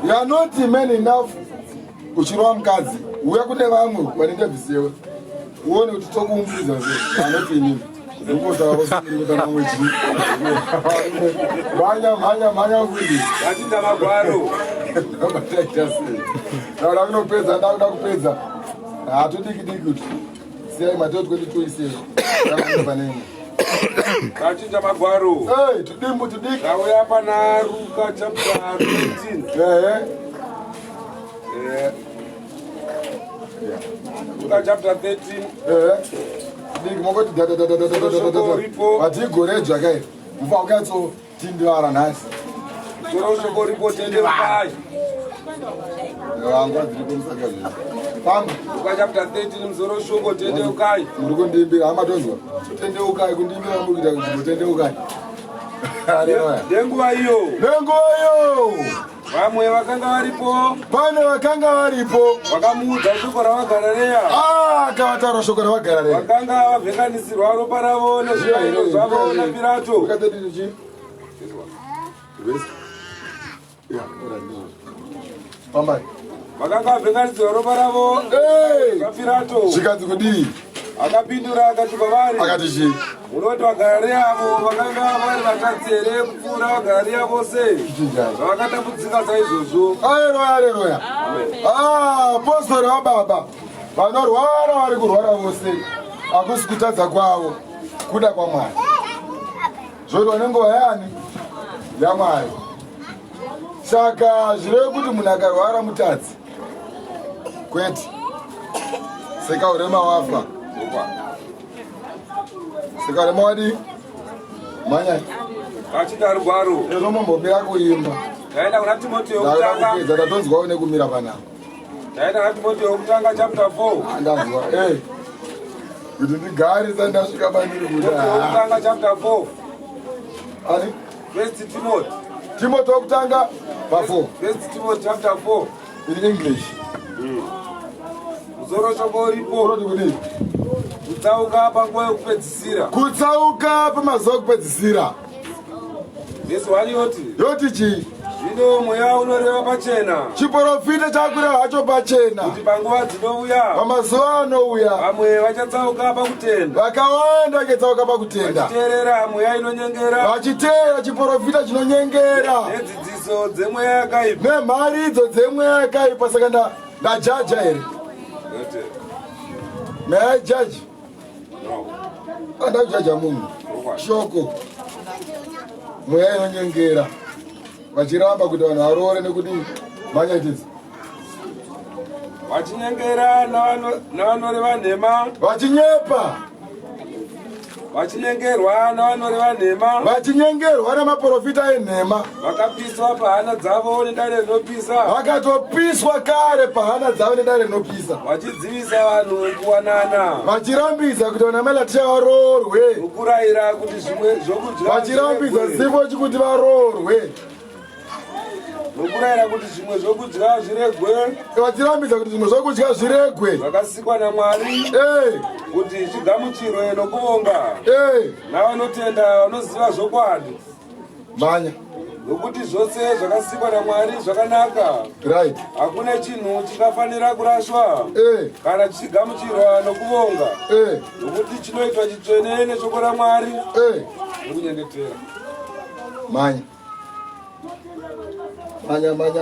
You are not a man enough uchirova mukadzi. Uya kune vamwe vanenge bvisewe. Uone kuti tokuumbiridza sei. Anoti inini. Mhanya kundi. Vachinda magwaro. Ndabataita sei. Ndakuda kunopedza ndakuda kupedza. Hatodiki kuti. Siyai matoti kuti toisei. Ndakupaneni. Vachinda magwaro. Hey, tudiki. Ndauya pana Luka chapter 13. Luka chapter 13. Big mogoti da. Ati Gore jagae. Mfaukazo tindwara nasi. Shoko report ende pai. Wanga ndiri kumsakazi. Pam Luka chapter 13 mzoro shoko tende ukai. Muri kundimbira amadonzwa. Tende ukai kundimbira muri kuita tende ukai. Haleluya. Denguva iyo. Vamwe vakanga varipo. Pane vakanga varipo. Vakamuudza shoko ravagarareya. Akavataura shoko ravagarareya. Vakanga vavhenganisirwa ropa ravo nezviyaiyo zvavo naPirato. Ukatendini chi? Fambai. vakanga vavhenganidzwa ropa ravo vaPirato. Zvikanzi kudii? Akapindura akati kwavari, Akati chii? munoti vaGarare avo vakanga vari vatadzi here kupfuura vaGarare vose zvavakatambudzika saizvozvo. Haleluya. Apostori wababa vanorwara vari kurwara vose, hakusi kutadza kwavo, kuda kwaMwari. Zvoitwa nenguva yani yaMwari. Saka zvireve kuti munhu akarwara mutadzi kwete, seka urema wafa. Seka urema wadi manyai Vachita rugwaro. ezvo mumbomira kuimba Taenda kuna Timoteo wokutanga. kupedza tatonzwawo nekumira panapa. Taenda kuna Timoteo wokutanga chapter 4. Ndanzwa kuti ndigarise ndasvika pandiri Timoteo wokutanga chapter 4. ani First Timothy. Timothy wokutanga pa4 First Timothy chapter 4. in English. Muzoro shoko uripo. Unoti kudii? Kutsauka panguva yokupedzisira. Kutsauka pamazuva okupedzisira. Yesu walioti. Yoti chii? Zvino mweya unoreva pachena. Chiprofita chakureva hacho pachena. Kuti panguva dzinouya. Pamazuva anouya. Vamwe vachatsauka pakutenda. Vakawanda vachitsauka pakutenda. Vachiteerera mweya inonyengera. Vachiteera chiprofita chinonyengera. Nedzidziso dzemweya yakaipa. Nemharidzo dzemweya yakaipa. Saka ndajaja here. May I judge? No. Andajaja munhu. Shoko. Mweya inonyengera. Vachiramba kuti vanhu varoore nekuti manyaitizi. Vachinyengera navanoreva nhema. Vachinyepa. Vachinyengerwa navanoreva nhema. Vachinyengerwa namaprofita enhema. Vakapiswa pahana dzavo nedare rinopisa. Vakatopiswa kare pahana dzavo nedare rinopisa. Vachidzivisa vanhu kuwanana. Vachirambidza kuti vanhu amene varoorwe. Nokurayira kuti zvimwe zvokudya. Vachirambidza zivo chikuti varoorwe. Nokurayira kuti zvimwe zvokudya zviregwe. Vachirambidza kuti zvimwe zvokudya zviregwe. Zvakasikwa naMwari. Kuti chigamuchirwe nokuvonga. Navanotenda vanoziva zvokwadi. Manya. Nokuti zvose zvakasikwa naMwari zvakanaka. Right. Hakuna chinhu chingafanira kurashwa. Kana chichigamuchirwa nokuvonga. Nokuti chinoitwa chitsvene neshoko raMwari. Nokunyengetera. Manya.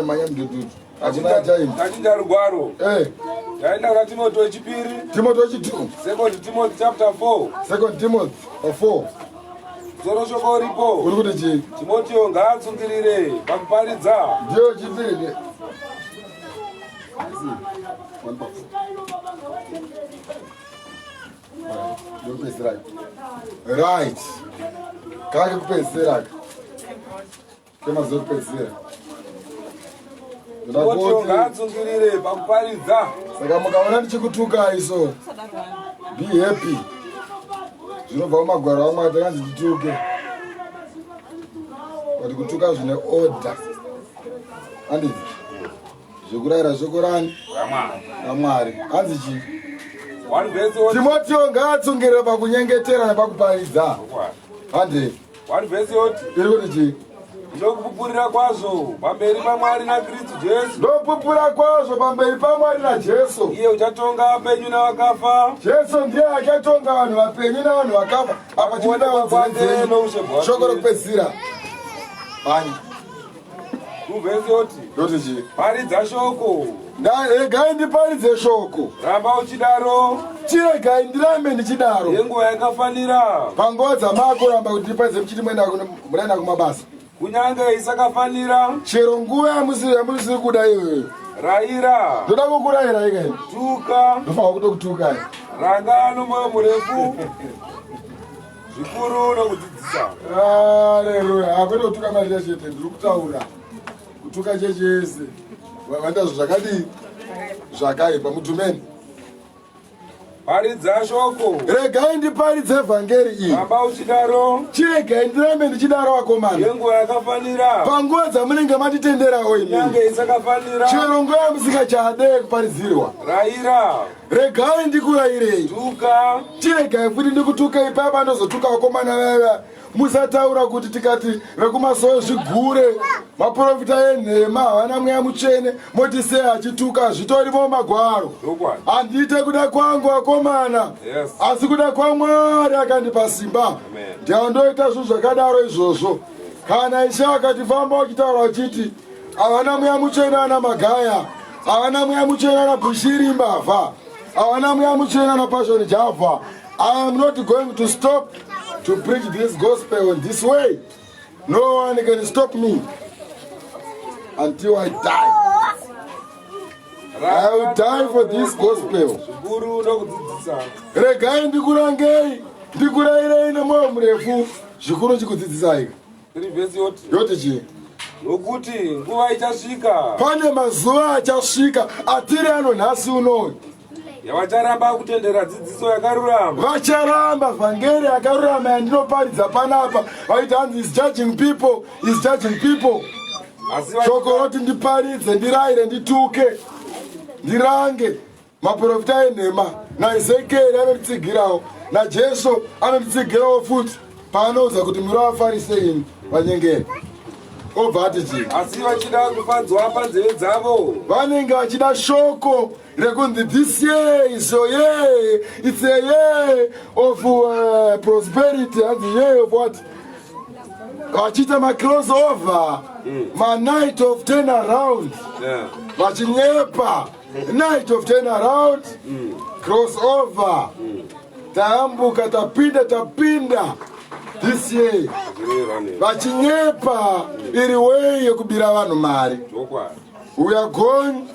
Manya mdududu. Achina time. Tachinda rugwaro. Taenda kuna Timothy wechipiri. Timothy wechitu. Second Timothy chapter 4. Second Timothy 4. Zoro shoko ripo. Uri kuti chii? Timothy ngaatsungirire pakuparidza. Ndio chipiri. Right. Kake kupedzisira. Kema zokupedzisira. Timothy ngaatsungirire pakuparidza. Saka mukaona ndichikutuka iso. Be happy. Zvinobva mumagwaro aMwari takanzi tituke. Kuti kutuka zvine order. Handiti? Zvekurayira shoko rani? raMwari. Hanzi chii? Timoteo ngaatsungirire pakunyengetera nepakuparidza. Handiti? Iri kuti chii? Ndokupupurira kwazvo pamberi paMwari naKristu Jesu. Ndopupura kwazvo pamberi paMwari naJesu. Iye uchatonga vapenyu navakafa. Jesu ndiye achatonga vanhu vapenyu navanhu vakafa. Apa chinoda wanzenyu. Shoko rokupedzisira. Manya. Ndoti chii? Paridza shoko. Regai ndiparidze shoko. Ramba uchidaro. Chiregai ndirambe ndichidaro. Yenguva yakafanira. Panguva dzamakuramba kuti ndiparidze muchiti munaenda kumabasa. Kunyange isakafanira. Chero nguva yamusiri kuda iyoyo. Rayira. Ndoda kukurayira ike. Tuka. Ndofanira kutokutukai. Ranga nomwoyo murefu. Zvikuru nokudzidzisa. Haleluya. Hakwete kutuka mari chete, ndiri kutaura. Kutuka chechese. Wanda zvakadii? Zvakaipa mutumeni. Paridza shoko. Regai ndiparidze vhangeri iyi. Ramba uchidaro. Chiregai ndirambe ndichidaro vakomana. Yenguva yakafanira. Panguva dzamunenge matitenderawo imi. Kunyange isakafanira. Chero nguva musingachade kuparidzirwa. Rayira. Regai ndikurayirei. Tuka. Chiregai futi ndikutuka ipapa ndozotuka vakomana vaya musataura kuti tikati vekumasoyo zvigure maprofita enhema havana mweya mutsvene moti sei achituka zvitorimo magwaro. Handite kuda kwangu akomana, asi kuda kwaMwari akandipa simba. Ndiandoita zvinhu zvakadaro izvozvo. Kana Ishe akatifamba uchitaura uchiti havana mweya mutsvene ana magaya, havana mweya mutsvene ana Bushiri mbavha, havana mweya mutsvene ana Passion Java, I am not going to stop to preach this gospel in this way. No one can stop me until I die. I will die for this gospel. Regai ndikurangei, ndikurairei nemoyo murefu, zvikuru chikudzidzisai. Yoti chi? Nokuti nguva ichasvika. Pane mazuva achasvika atiri ano nhasi unoyu. Vacharamba kutendera dzidziso yakarurama. Vacharamba vhangeri yakarurama yandinoparidza panapa. Vaiti hanzi is judging people, is judging people. Shoko roti ndiparidze, ndiraire, ndituke, ndirange. Maprofita enhema naEzekieri anotitsigirawo, naJesu anotitsigirawo futi paanouza kuti muri vaFarisei vanyengeri. Obva ati chii? Asi vachida kufadzwa panzeve dzavo. Vanenge vachida shoko rekunzi this year is your year. It's a year of prosperity. And the year of what? Vachita ma crossover. Ma night of turn around. Vachinyepa. Night of turn around. Crossover. Taambuka tapinda. This year. Vachinyepa iri way yekubira vanhu mari. We are going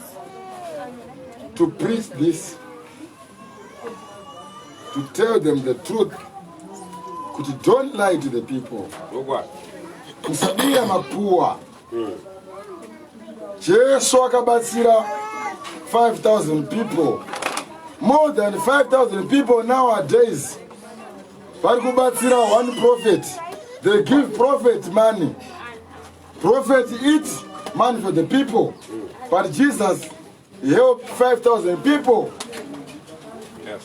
to preach this, to tell them the truth. Kuti don't lie to the people. Kusabiya mapua. Jesu akabatsira 5,000 people. More than 5,000 people nowadays. Vari kubatsira one prophet. They give prophet money. Prophet eats money for the people. But Jesus helped 5,000 people.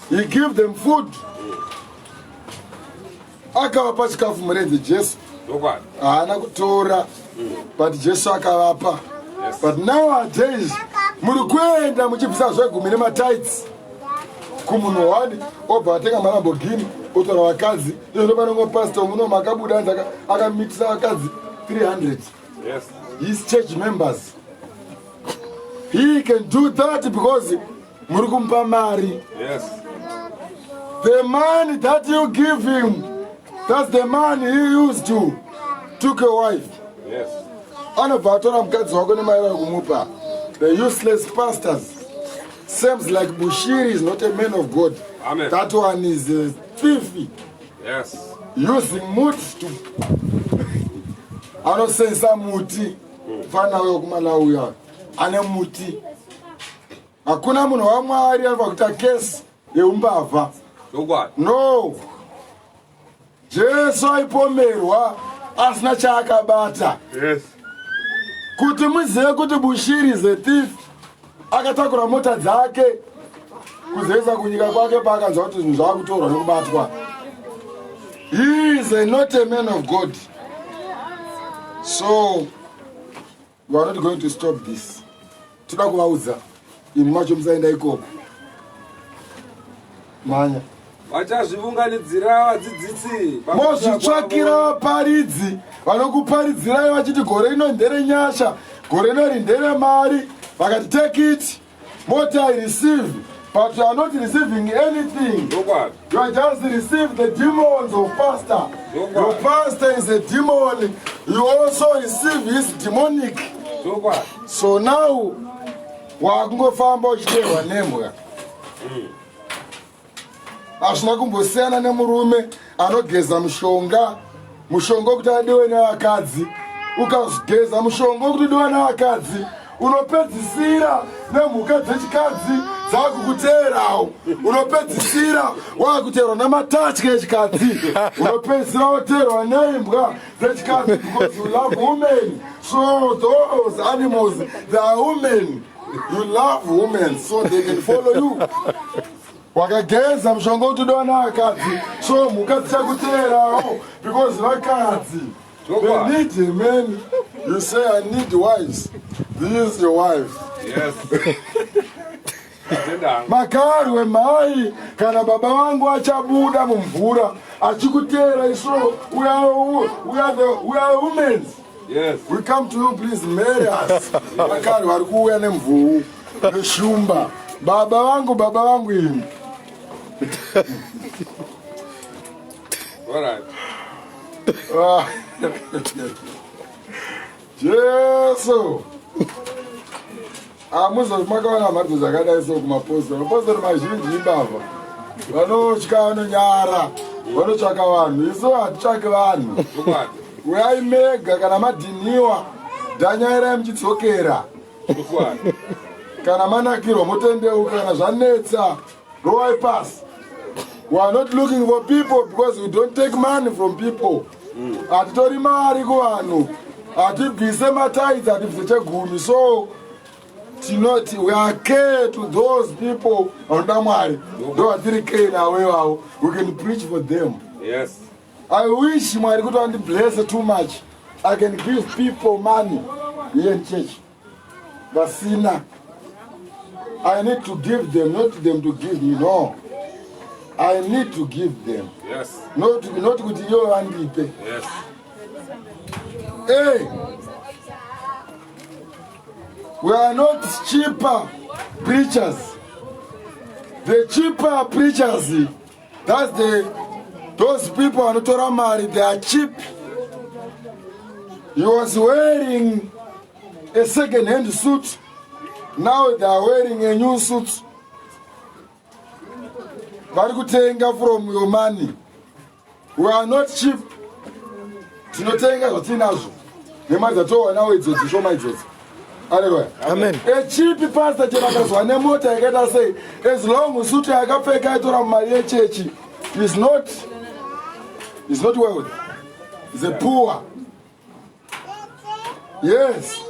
He gave them food. Akavapa chikafu murenje Jesu. Haana kutora. But Jesu akavapa. But nowadays, muri kuenda muchibvisa zvegumi nematithes. Kumunhu wani obva atenga maLamborghini otora vakadzi. Izvo panongo pastor muno makabuda akamitisa vakadzi 300. His church members. He can do that because muri kumupa mari. The money that you give him, that's the money he used to took a wife. Anobva atora mukadzi wako nemaira kumupa. The useless pastors. Seems like Bushiri is not a man of God. Amen. That one is thiefy. Using mood to anosensa muti. Fana wewe kumalauya. Ane muti. Hakuna munhu waMwari anobva kuita case yeumbavha. No. Jesu aipomerwa asina chaakabata. Kuti muzive kuti Bushiri is a thief. Akatakura mota dzake kuzoisa kunyika kwake paakanzwa kuti zvinhu zvakutorwa nokubatwa. He is not a man of God. So we are not going to stop this. Toda kuvaudza imi macho musaenda ikoko. Manya. Vachazvivunganidzira vadzidzisi. Mozvitsvakira vaparidzi vanokuparidzirai vachiti gore ino nderenyasha, gore ino nderemari. Vakati take it, what I receive, but you are not receiving anything. You are just receiving the demons of pastor. Your pastor is a demon. You also receive his demonic. So now, wakungofamba uchiteerwa nembwa. Ashina kumbosiyana nemurume anogeza mushonga kuti adiwe nevakadzi. Ukageza mushonga kuti adiwe nevakadzi. Unopedzisira nemhuka dzechikadzi dzakukuteerawo. Unopedzisira wakuteerwa namatatya echikadzi. Unopedzisira woteerwa neimbwa dzechikadzi because you love women. So those animals, they are women. You love women so they can follow you. wakageza mushonga utodona akadzi so mukadzi chakuterawo because vakadzi they need a man. You say I need wives. This is your wife. Yes. Makarwe mai kana baba wangu achabuda mumvura achikutera iso we are women. Yes. We come to you, please marry us. Makarwe vari kuuya nemvuu neshumba baba wangu ini. All right. Jesu. Amuzo makawana Mharidzo zvakadai so kumapostori. Mapostori mazhinji baba. Vanotya vanonyara. Vanotsvaka vanhu. Isu hatitsvaki vanhu. Uyai mega kana madhiniwa. Dhanyairai muchidzokera. Kana manakirwa motendeuka kana zvanetsa. Rowai pasi. We are not looking for people because we don't take money from people. Atitori mari kuvanhu. Atibvise matithes, atibvise chegumi. So we are care to those people vanoda Mwari. Ndo atiri care nawo ivavo. We can preach for them. Yes. I wish Mwari kuti andibless too much. I can give people money here in church. Vasina. I need to give them, not them to give me. No. I need to give them. Yes. Not kuti yo vandipe. Yes. Hey. We are not cheaper preachers. The cheaper preachers, those people are not married, they are cheap. He was wearing a second-hand suit. Now they are wearing a new suit. Varikutenga from your money. We are not cheap. Tinotenga zvatinazvo. Nemari dzatowana idzodzi shoma idzodzi. Hallelujah. Amen. A cheap pastor chakazwa nemota yakaita sei as long as suit yakapfeka aitora mari yechechi is not wealthy. Is a poor. Yes.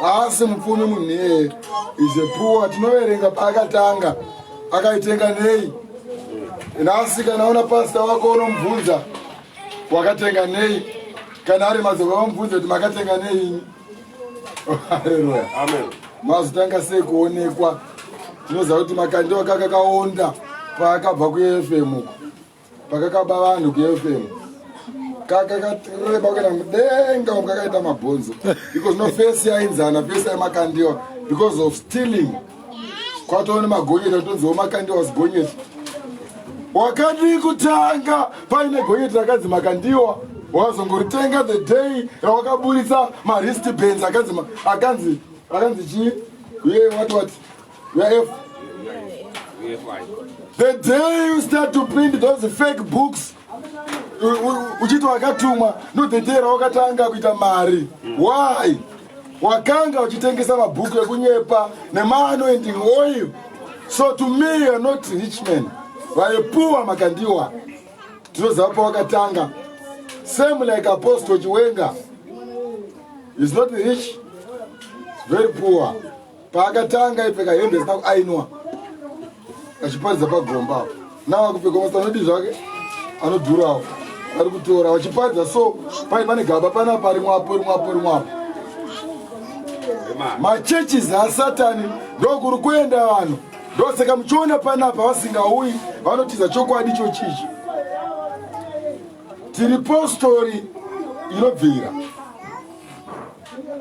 Asi mupfumi munhu is a poor. Tinoverenga paakatanga akaitenga nei. Nhasi kana una pastor wako unomubvunza wakatenga nei. Kana ari madzoka vamubvunza kuti makatenga nei. Hallelujah. Amen. Mazotanga sei kuonekwa. Tinoziva kuti makandiwa kakakaonda paakabva kuFM. Pakakaba vanhu kuFM. Kakakatreba kuenda mudenga kakaita mabhonzo. Because no face yainzana, face yamakandiwa because of stealing. Kwatoone magonyeti atonziwo makandiwa was gonyeti. Wakati kutanga paine gonyeti rakadzi makandiwa. Wazongoritenga the day rawakaburitsa wristbands akanzi chi what the day you start to print those fake books uchiti wakatumwa no the day rawakatanga kuita mari. Why? Wakanga uchitengesa mabhuku ekunyepa nemaanoending oil. So to me you are not rich men. Vaye poor makandiwa. Tinoziva pawakatanga. Same like Apostle Chiwenga. He's not rich. He's very poor. Paakatanga ipfeka hembe zina kuainwa. Achiparidza pagomba. Nawa kupfeka masanodi zvake anodhurawo. Ari kutora vachiparidza so pane gaba panapa rimwapo. Machurches aSatani ndokuri kuenda vanhu. Ndosaka muchiona panapa vasingauyi vanotiza chokwadi chochichi. Tiripo story inobvira.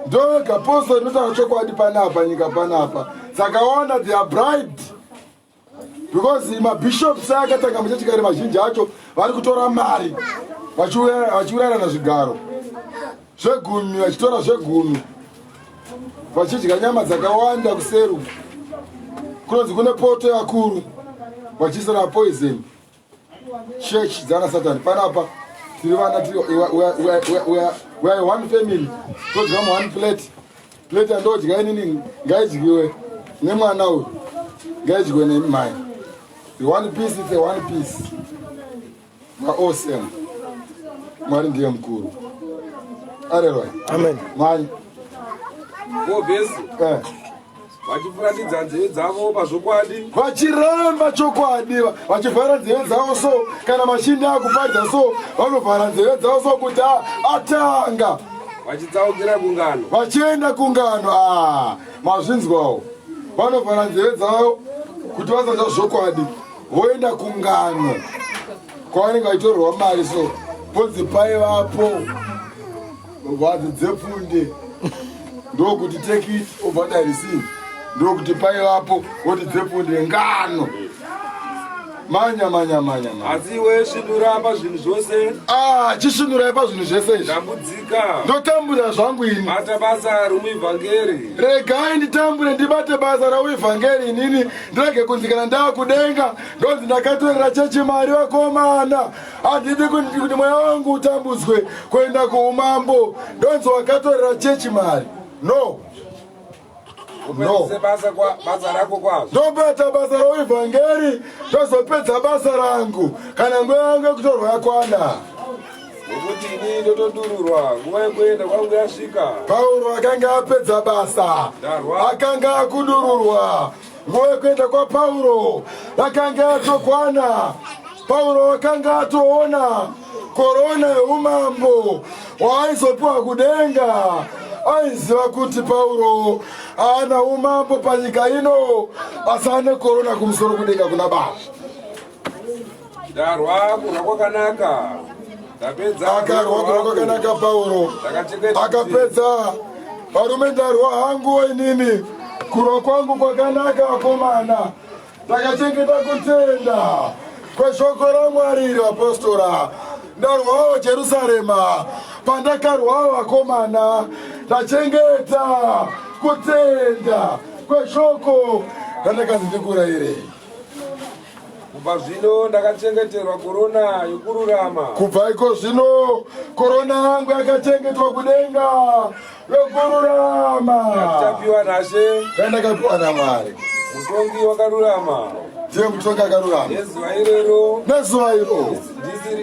Ndoga postori inotaura chokwadi panapa nyika panapa. Saka waona they are bribed. Because mabishops akatanga muchachikari mazhinji acho vari kutora mari vachiurayirana zvigaro zvegumi vachitora zvegumi vachidya nyama dzakawanda kuseru. Kunonzi kune poto yakuru vachisora poison. Church dzana Satani panapa. We are one family. So come one plate. Plate and dodge guy in guys give nemwana uyu. Guys go name mine. The one piece is a one piece. Ma awesome. Mwari ndiye mkuru. Hallelujah. Amen. Man. Go busy. vachifuratidza nzeve dzavo pazvokwadi, vachiramba chokwadi, vachivhara nzeve dzavo so. Kana Mashindi akuparidza so, vanovhara nzeve dzavo so kuti atanga. vachitsaukira kungano, vachienda kungano. Mazvinzwawo, vanovhara nzeve dzavo kuti vasanzwa zvokwadi, voenda kungano kwavanenge vachitorerwa mari. So vodzipai vapo vadzi dzepfunde, ndokuti take it over the receive, ndokuti pai vapo voti dzepfunde ngano. Manya. asi iwe svinura pazvinhu zvose, chisvinurai pazvinhu zvese izvi. dambudzika, Ndotambura zvangu ini. bata basa romuvhangeri. Regai nditambure ndibate basa rauvhangeri inini, ndirege kunzikana ndaakudenga. Ndonzi ndakatorera chechi mari vakomana, handidi kuti mweya wangu utambudzwe kuenda kuumambo. Ndonzi wakatorera chechi mari. No. upedzise basa rako kwazvo. Ndopeta basa rouvhangeri, ndozopedza basa rangu kana nguva yangu yekutorwa yakwana. Nokuti ini ndotodururwa, nguva yekuenda kwangu yasvika. Pauro akanga apedza basa, akanga akudururwa. Nguva yekuenda kwaPauro akanga atokwana. Pauro akanga atoona korona yeumambo waaizopiwa kudenga. Aiziva kuti Pauro ana umambo panyika ino, asi ane korona kumusoro kudenga kuna Baba. Ndarwa kurwa kwakanaka. Akarwa kurwa kwakanaka Pauro. Akapedza. Varume ndarwa hangu inini. Kurwa kwangu kwakanaka vakomana. Takachengeta kutenda kweshoko raMwari vapostora. Ndarwawo Jerusarema. Pandakarwawo vakomana, tachengeta kutenda kweshoko randakazi ndikurayirei. Kubva zvino ndakachengeterwa korona yokururama. Kubva iko zvino korona yangu yakachengetwa kudenga yokururama. Ndachapiwa naShe, yandakapiwa naMwari. mutongi wakarurama. Ndiye mutongi akarurama. Nezuva iroro, nezuva iro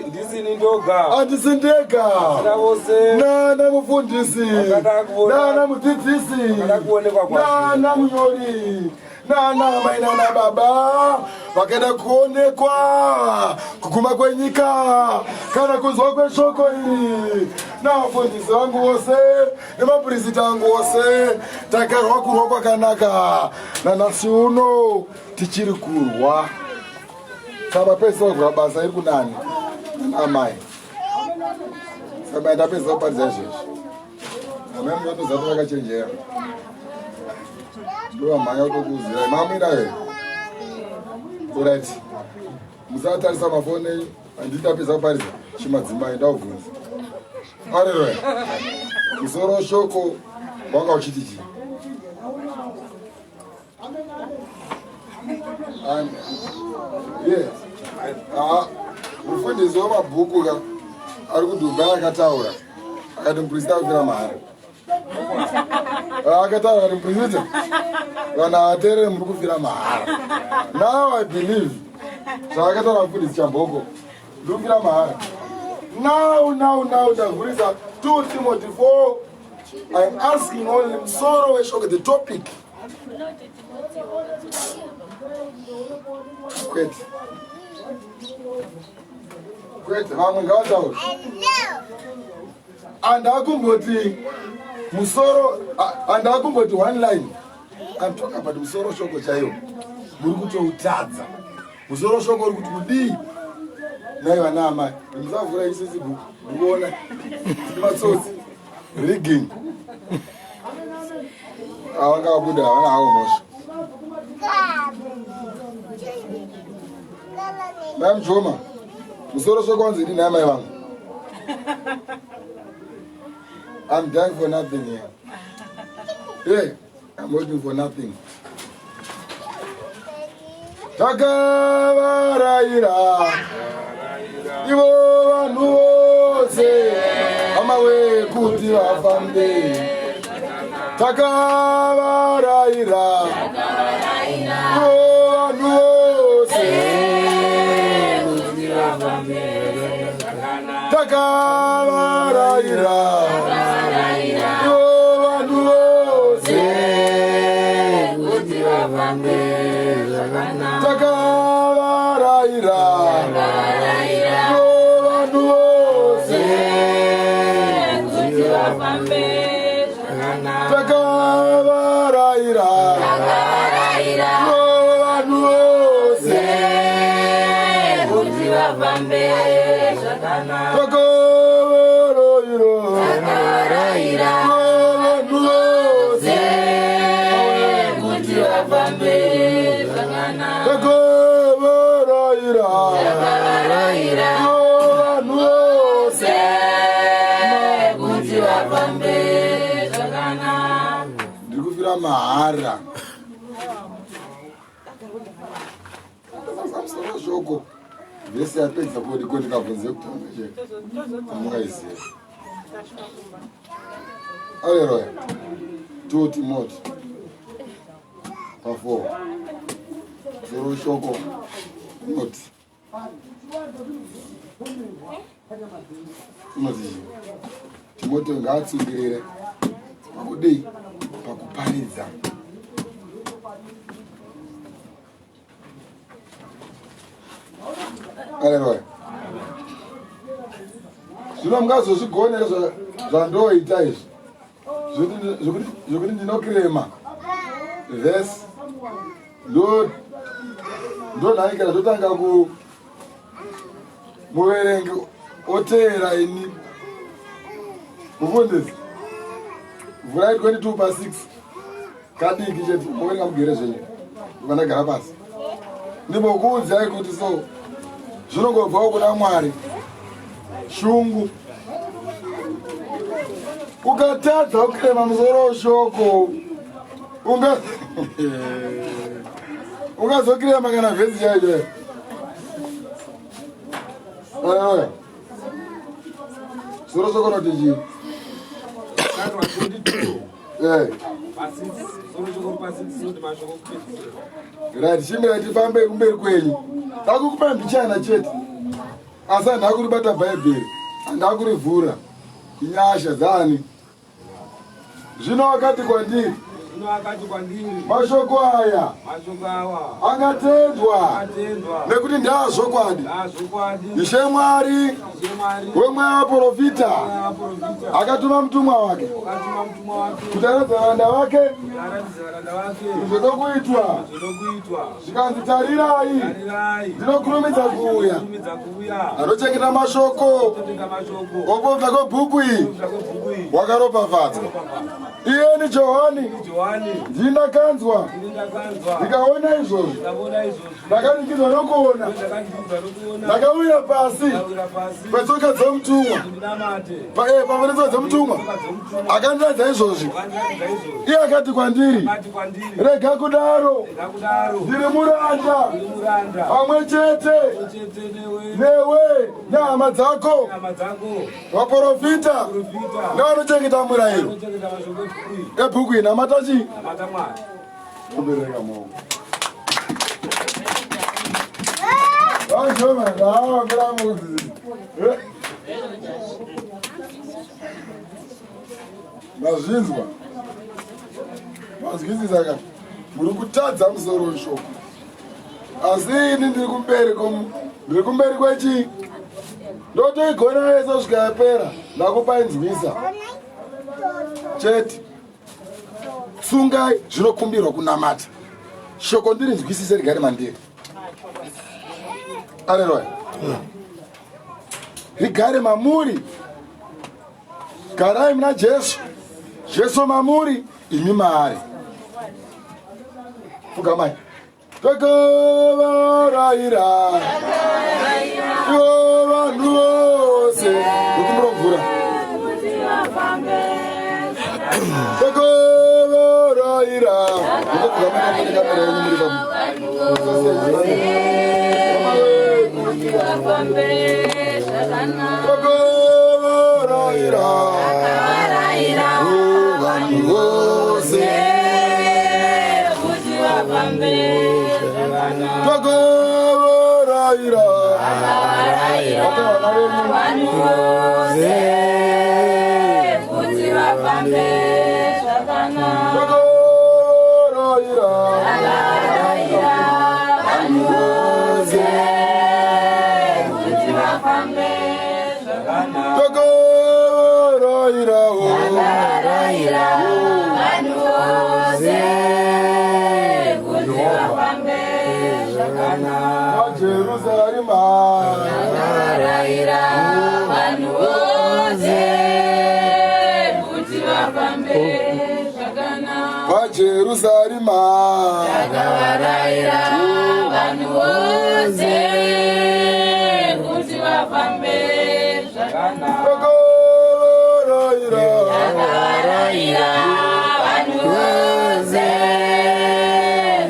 ndisini ndoga, handisi ndega, vose nana mufundisi, nana mudzidzisi, nana munyori, nana mai nana baba vakaenda kuonekwa kuguma kwenyika kana kunzwa kweshoko iri. Navafundisi vangu vose nemapurista angu vose takarwa kurwa kwakanaka. Nanhasi uno tichiri kurwa. Saka pesa kurwa basa iri kunani amai. Saka ndapedza kuparidza izvezvi. Amai munotoziva kuti vakachenjera. Ndomhanya kutokuzirai mamwira here. Alright. Musatarisa mafoni anditapedza kuparidza chimadzimai ndaubvunza. Haleluya. Musoro shoko wanga uchiti chii? Mufundisi wamabhuku ari kuDubai akataura akati muprista akufira mahara. Akataura kuti muprista kana ateerere muri kufira mahara. Now I believe zvaakataura mufundisi Chamboko ndiri kufira mahara. Now ndavhurisa 2 Timothy 4. I'm asking only musoro weshoko the topic. Kwete vamwe ngavataure. Andakumboti musoro, andakumboti one line. I'm talking about musoro shoko chaiyo. Muri kutoutadza. Musoro shoko uri kuti kudii. Naiva naamai. Musavhura isisi bhuku. Muona. Matsotsi. Rigging. Avanga havana havo mhosva. Mai Mjoma, musoro shoko wanzi ndini amai vangu. I'm dying for nothing here. Hey, I'm working for nothing. Takavaraira ivo vanhu vose amawe kuti vafambe. Takavaraira ivo vanhu vose takavaraira ivo vanhu vose takavaraira vanhu vose takavaraira vanhu vose takavaraira vanhu vose ndikufira mahara amusoro shoko vese yapedza kodiko ndikabvunze kutanga chete amungaiziva aleroya toti moti pa4 soro shoko moti unoti timoto ngaatsungirire pakudei pakuparidza aleluya zvino mungazozvigone zvandoita izvi zvokuti ndinokrema vhesi ndonhaikira ndotanga muverengi oteera ini mufundisi vurai 22:6 kadiki chete muverenga mugere zvenyu vandagara pasi ndimbokuudzai kuti so zvinongobvawo kuna Mwari shungu ukatadza kukrema musoro weshoko ungazokrema kana vhesi yayo. Aleluya. Soro shoko noti chii? Right, chimira tifambe kumberi kwenyu. Ndakukupa mbichana chete. Asa ndakuribata Bhaibheri. Ndakurivhura. Inyasha dzani. Zvino wakati kwandiri. Mashoko aya angatendwa nekuti ndaazvokwadi. Ishe Mwari wemweya waprofita akatuma mutumwa wake kuti aradze varanda vake zvoda kuitwa. Zvikanzi tarirai ndinokurumidza kuuya. Anochengeta mashoko opovda kwebhuku iyi wakaropafadzwa. Iye ni Johani ndinakanzwa ndikaona izvozvo ndakanikidzwa nokuona ndakawira pasi petsoka dzomutumwa pamweredzo dzomutumwa akandiradza izvozvi. Iye akati kwandiri, rega kudaro, ndiri muranda pamwe chete newe nehama dzako vaprofita nevanochengeta murayiro ebhuku ina matachi kubereka Mungu. Vajoma ngawa ngala muzi. Mazvinzwa. Mazvinzwa ka. Muri kutadza musoro weshoko. Asi ini ndiri kumberi kwechi. Ndotoigona yesa kusvika yapera. Ndakupa inzwisa. Chete. Tsungai zvinokumbirwa kunamata. Shoko ndiri nzwisise rigare mandiri. Aleluya. Rigare mamuri. Garai muna Jesu. Jesu mamuri, imi maari. Fugamai. Takavaraira vanhu vose. Ndikumbura. Takavaraira vanhu vose. Takavaraira Takavaraira paJerusarema Yakavaraira vanhu vose kuti vafambe zvakanaka. paJerusarema Yakavaraira vanhu vose kuti vafambe zvakanaka. Yakavaraira vanhu vose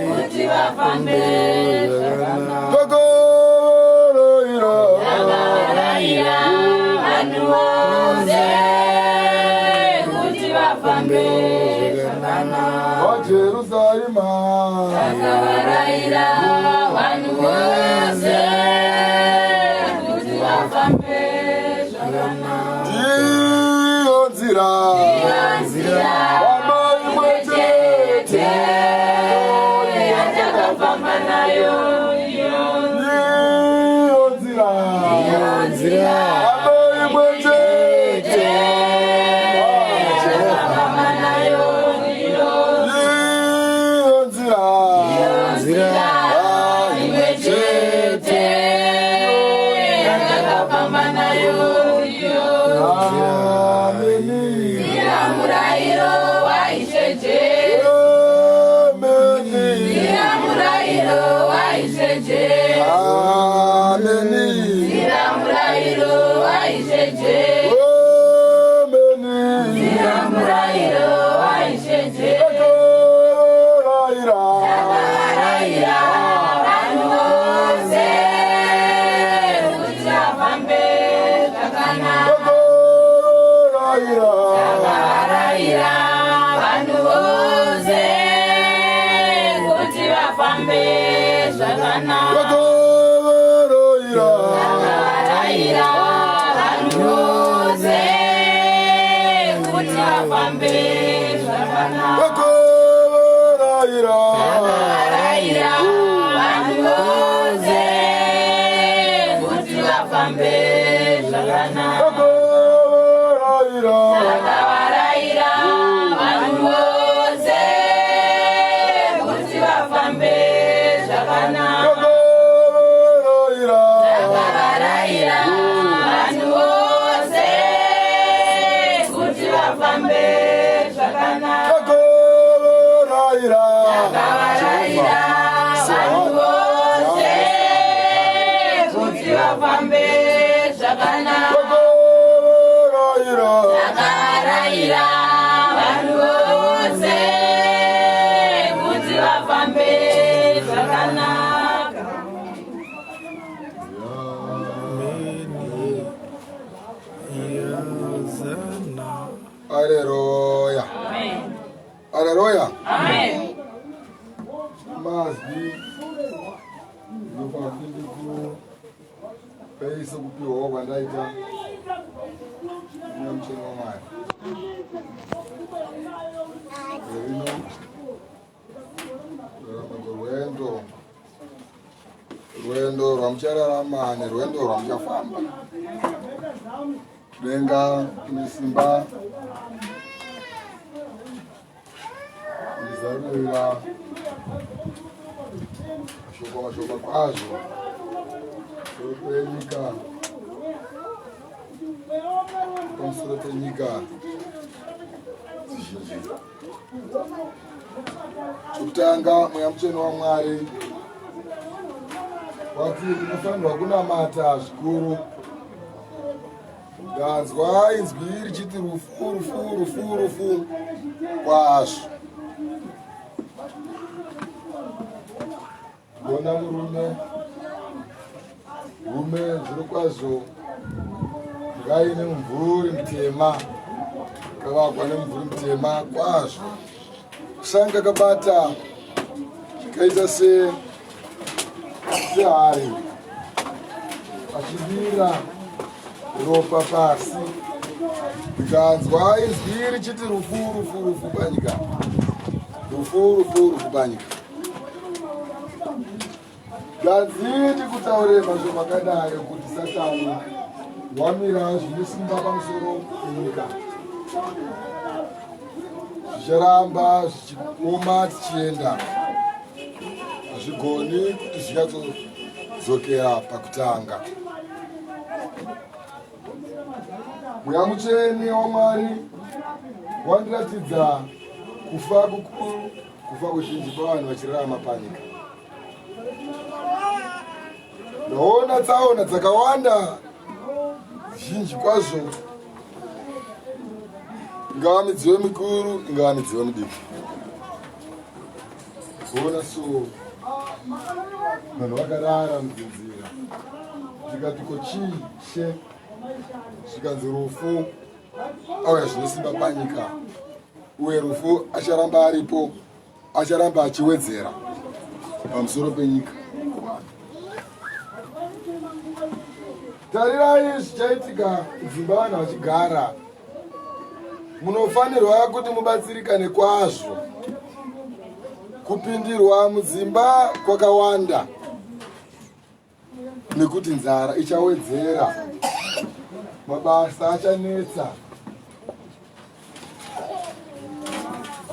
kuti vafambe zvakanaka. Yakavaraira vanhu vose kuti vafambe zvakanaka. paJerusarema Yakavaraira vanhu vose kuti vafambe zvakanaka. ndiyo nzira vano imwe chete yatakafamba nayo iyo. ndiyo nzira vano imwe chete Yatakafamba nayo iyo. ndiyo nzira Imwe chete yatakafamba nayo iyo. ameni Ira murayiro waIshe Jesu. ameni Ira murayiro waIshe Jesu. ameni Ira murayiro waIshe Jesu. ameni Ira murayiro waIshe Jesu. Yakavaraira vanhu vose kuti vafambe zvakanaka. Yakavaraira vanhu vose kuti vafambe zvakanaka. Yakavaraira vanhu vose kuti vafambe zvakanaka. Yakavaraira vanhu vose kuti vafambe zvakanaka. Yakavaraira vanhu vose kuti vafambe zvakanaka. Yakavaraira vanhu vose kuti vafambe zvakanaka. Yakavaraira vanhu vose kuti vafambe zvakanaka. Yakavaraira vanhu vose kuti vafambe zvakanaka. Haleluya. Haleluya. Amen. Mazwi ndopakundiku peiso kupiwa kwandaita mucheni waMwari rino rwendo rwamuchararama nerwendo rwamuchafamba denga nesimba ndizarurira mashoko kwazvo penyika pamusoro penyika zizhinji. Chokutanga mweya mutsvene waMwari wati tinofanirwa kunamata zvikuru. Ndanzwa inzwi richiti rufu rufu rufu rufu kwazvo. Bona murume zviro kwazvo ngaine mumvuri mutema, kavakwa nemumvuri mutema kwazvo. Shanga kabata kaita sehari achidira ropa pasi. Ndanzwa inzwi richiti rufu rufu rufu panyika, rufu rufu rufu panyika. Ngadziti kutaure mashoko akadai kuti Satani wamira zvine simba pamusoro penyika. Zvicharamba zvichikoma tichienda, hazvigoni kuti dzokera pakutanga. Mweya Mutsvene waMwari wandiratidza kufa kukuru, kufa kuzhinji pavanhu vachirarama panyika. Ndaona tsaona dzakawanda zhinji kwazvo, ingava midziyo mikuru, ingava midziyo midiki. Kuona so vanhu vakarara munzira, tikati ko chii she, zvikanzi rufu auya zvine simba panyika, uye rufu acharamba aripo, acharamba achiwedzera pamusoro penyika. Tarirai zvichaitika dzimba vanhu vachigara. Munofanirwa kuti mubatsirikane kwazvo. Kupindirwa mudzimba kwakawanda, nekuti nzara ichawedzera, mabasa achanetsa.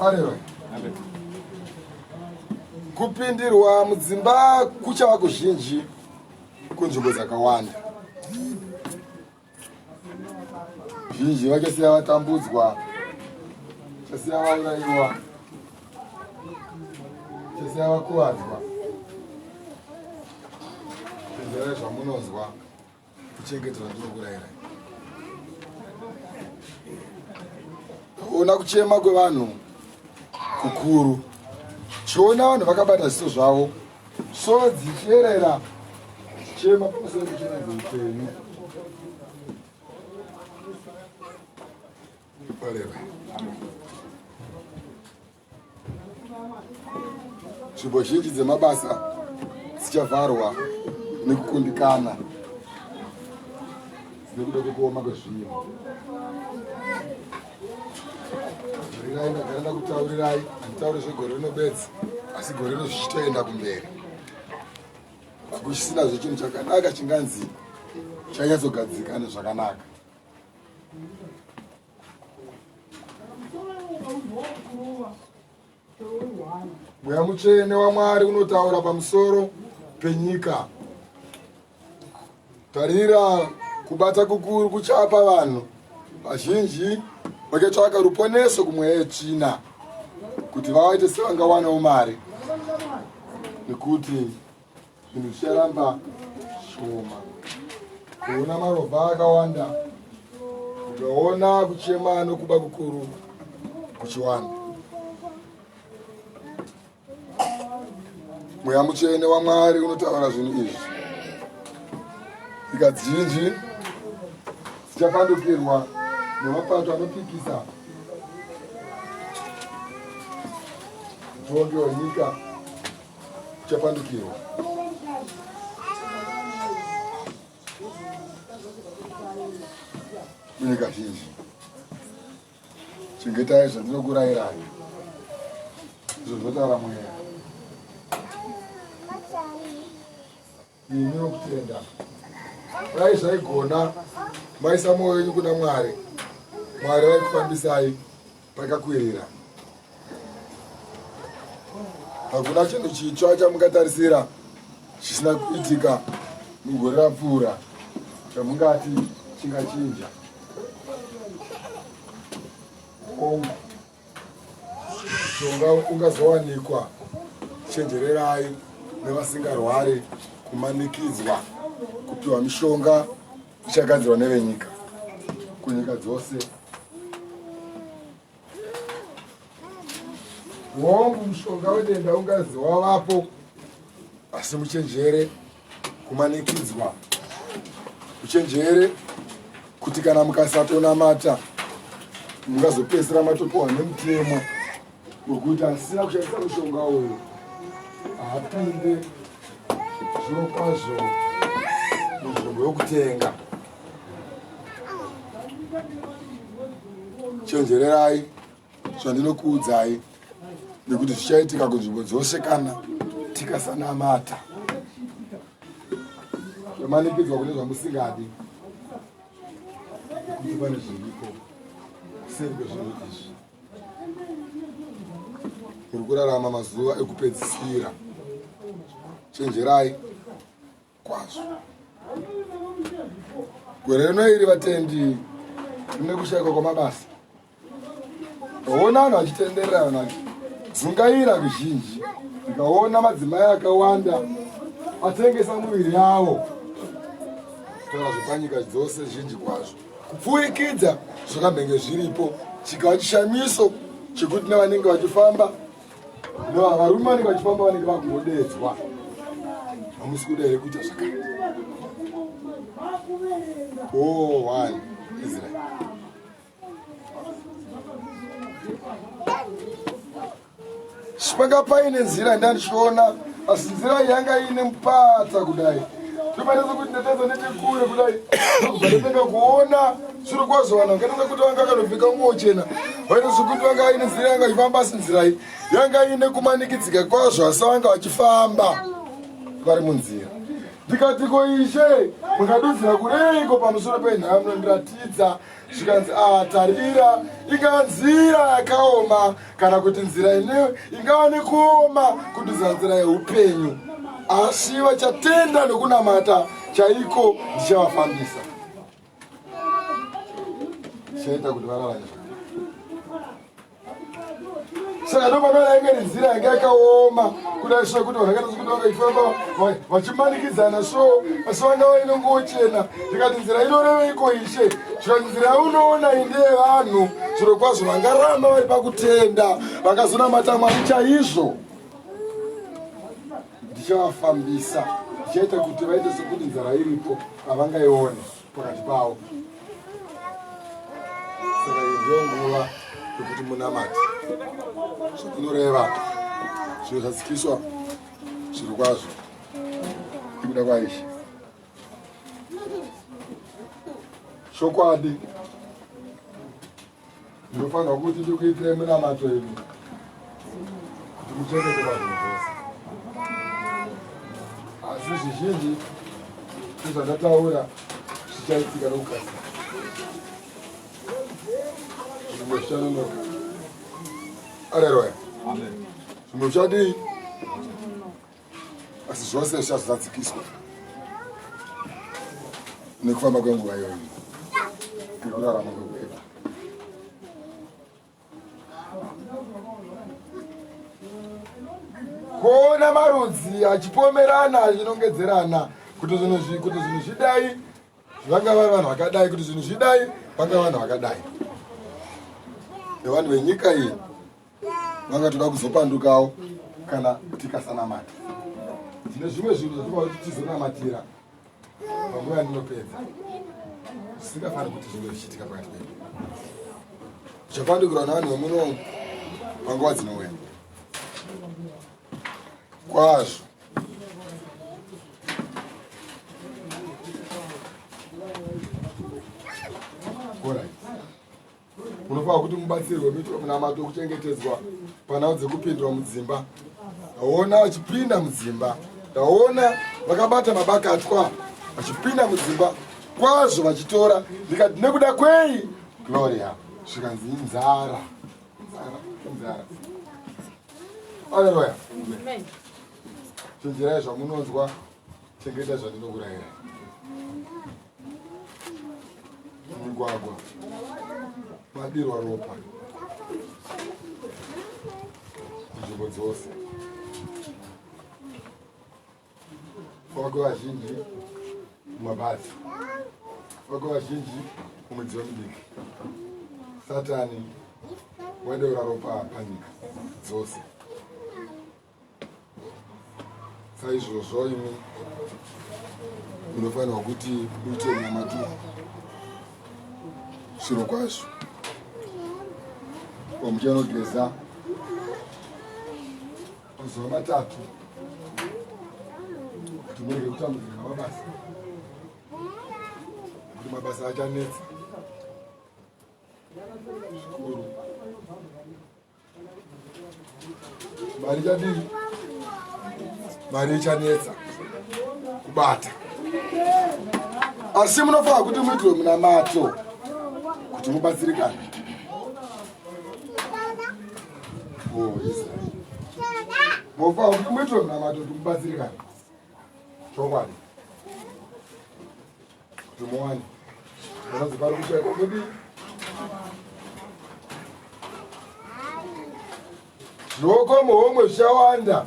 Arewe. Kupindirwa mudzimba kuchava kuzhinji kunzvimbo dzakawanda. Zhinji vachasiya vatambudzwa, vachasiya vaurayiwa, vachasiya vakuvadzwa. Tendai zvamunonzwa, kuchengetera ndinokurayirai. Ona kuchema kwevanhu kukuru, chiona vanhu vakabata zviso zvavo, so dzicherera chichema pamusoro pechinanzi upenyu. Nzvimbo zhinji dzemabasa dzichavharwa nekukundikana nekuda kwekuoma kwezvinhu. Tarirai, ndagara ndakutaurirai, handitauri zvegore rino bedzi, asi gore rino zvichitoenda kumberi. Hakuchisina chinhu chakanaka chinganzi chanyatsogadzikana zvakanaka. Mweya Mutsvene waMwari unotaura pamusoro penyika. Tarira, kubata kukuru kuchapa vanhu vazhinji vachitsvaka ruponeso kumweya yetsvina, kuti vaite sevangawanawo mari, nekuti zvinhu zvicharamba shoma. Kuona marovha akawanda, ukaona kuchema nokuba kukuru kuchiwanda. Mweya Mutsvene waMwari unotaura zvinhu izvi. Nyika zhinji dzichapandukirwa nemapato anopikisa utongi hwenyika, uchapandukirwa. Munyika zhinji, chengetai zvandinokurayirai, izvo zvinotaura Mweya. Imi nokutenda, dai zvaigona maisa mwoyo wenyu kuna Mwari, Mwari vaikufambisai pakakwirira. Hakuna chinhu chitsva chamungatarisira chisina kuitika mugore rapfuura chamungati chingachinja. Mushonga ungazowanikwa, chenjererai nevasingarwari kumanikidzwa, kupiwa mishonga ichagadzirwa nevenyika kunyika dzose. Wongu mushonga wedenda ungazi wavapo, asi muchenjere kumanikidzwa. Muchenjere kuti kana mukasatonamata mungazopedzisira matopiwa nemutemo wekuti asina kushandisa mushonga uyu haapinde zvirokwazvo munzvimbo yokutenga. Chenjererai zvandinokuudzai, nekuti zvichaitika kunzvimbo dzose kana tikasanamata. Zvamanikidzwa kune zvamusingadi, kuti pane zviripo seri kwezvinhu izvi. Muri kurarama mazuva ekupedzisira. Chenjerai kwazvo. Gore rino iri vatendi rine kushayikwa kwamabasa. Ukaona vanhu vachitenderera vanhu vachidzingaira ruzhinji, ukaona madzimai akawanda atengesa muviri yavo, taura zvepanyika dzose zhinji kwazvo, kupfuurikidza zvakambenge zviripo, chikava chishamiso chekuti nevanenge vachifamba, varume vanenge vachifamba vanenge vakungodedzwa. Hamusi kuda here kuita zvakati. One Israel. Shipanga paine nzira ndandichiona, asi nzira yanga ine mupata kudai. Tofanira kuti ndataza nechekure kudai. Ndatenga kuona zviri kwazvo vanhu vakaita kuti vanga vakanobvika muchena. Vaita sokuti vanga ine nzira yanga ifamba, asi nzira iyi yanga ine kumanikidzika kwazvo, asi vanga vachifamba vari munzira. Ndikati ko Ishe, mukadudzira kureiko pamusoro penhamo nondiratidza zvikanzi tarira, ingava nzira yakaoma kana kuti nzira ine ingava nekuoma kududzira nzira yeupenyu, asi vachatenda nokunamata chaiko ndichavafambisa. Chaita kuti vararame. Saka ndopanoona ingari nzira yanga yakaoma kudai kuti vanhu vakaita sokuti vangachifamba vachimanikidzana so, asi vanga vaine ngochena. Ndikati nzira inoreveiko Ishe? Zvikati nzira yaunoona iyi ndeyevanhu zviro kwazvo vangaramba vari pakutenda, vakazonamata Mwari chaizvo. Ndichavafambisa, ndichaita kuti vaite sokuti nzira iripo havangaione pakati pavo. Saka iyi ndiyo nguva yokuti munamate. Zvatinoreva zviro zvatsikiswa zviri kwazvo kuda kwaIshe. Chokwadi ndinofanirwa kuti ndikuitire munamato yenyu kuti muchengete vanhu vose. Asi zvizhinji zvezvandataura zvichaitika nokukasira. Zvimwe zvichanonoka. Haleluya. Amen. Zvimwe zvichadii? Asi zvose zvichazadzikiswa nekufamba kwenguva iyoyi, nekurarama kwekwedu. Kuona marudzi achipomerana achinongedzerana kuti zvinhu zvidai vanga vari vanhu vakadai, kuti zvinhu zvidai vanga vanhu vakadai. Nevanhu venyika iyi vanga toda kuzopandukawo kana tikasanamata. Tine zvimwe zvinhu zvatinoda kuti tizonamatira panguva yandinopedza, zvisingafaniri kuti zvinge zvichiitika pakati pedu. Tichapandukirwa navanhu vemuno panguva dzinouya kwazvo. Gore munofanira kuti mubatsirwe munamato kuchengetedzwa panhau dzekupindwa mudzimba. Ndaona vachipinda mudzimba, ndaona vakabata mabakatwa vachipinda mudzimba kwazvo vachitora. Ndikati nekuda kwei? Gloria. Zvikanzi inzara. Inzara. Haleluya. Amen. Chenjerai zvamunonzwa, chengeta zvandinokurayirai. Migwagwa madirwa ropa nzvimbo dzose. Vako vazhinji mumabhazi, vako vazhinji mumidziyo midiki. Satani wadeura ropa panyika dzose. Saizvozvo imi munofanirwa kuti muite munamato zviro kwazvo. Muchanogeza mazuva matatu kuti murege kutambudzika namabasa, kuti mabasa achanetsa zvikuru. Mari ichadii? Mari ichanetsa kubata. Asi munofanira kuti muitirwe munamato kuti mubatsirikane. Munofanira kuti muitirwe munamato kuti mubatsirikane. Chokwadi. tumuwane anonzi pari kushaka kudi zvoko muhomwe zvichawanda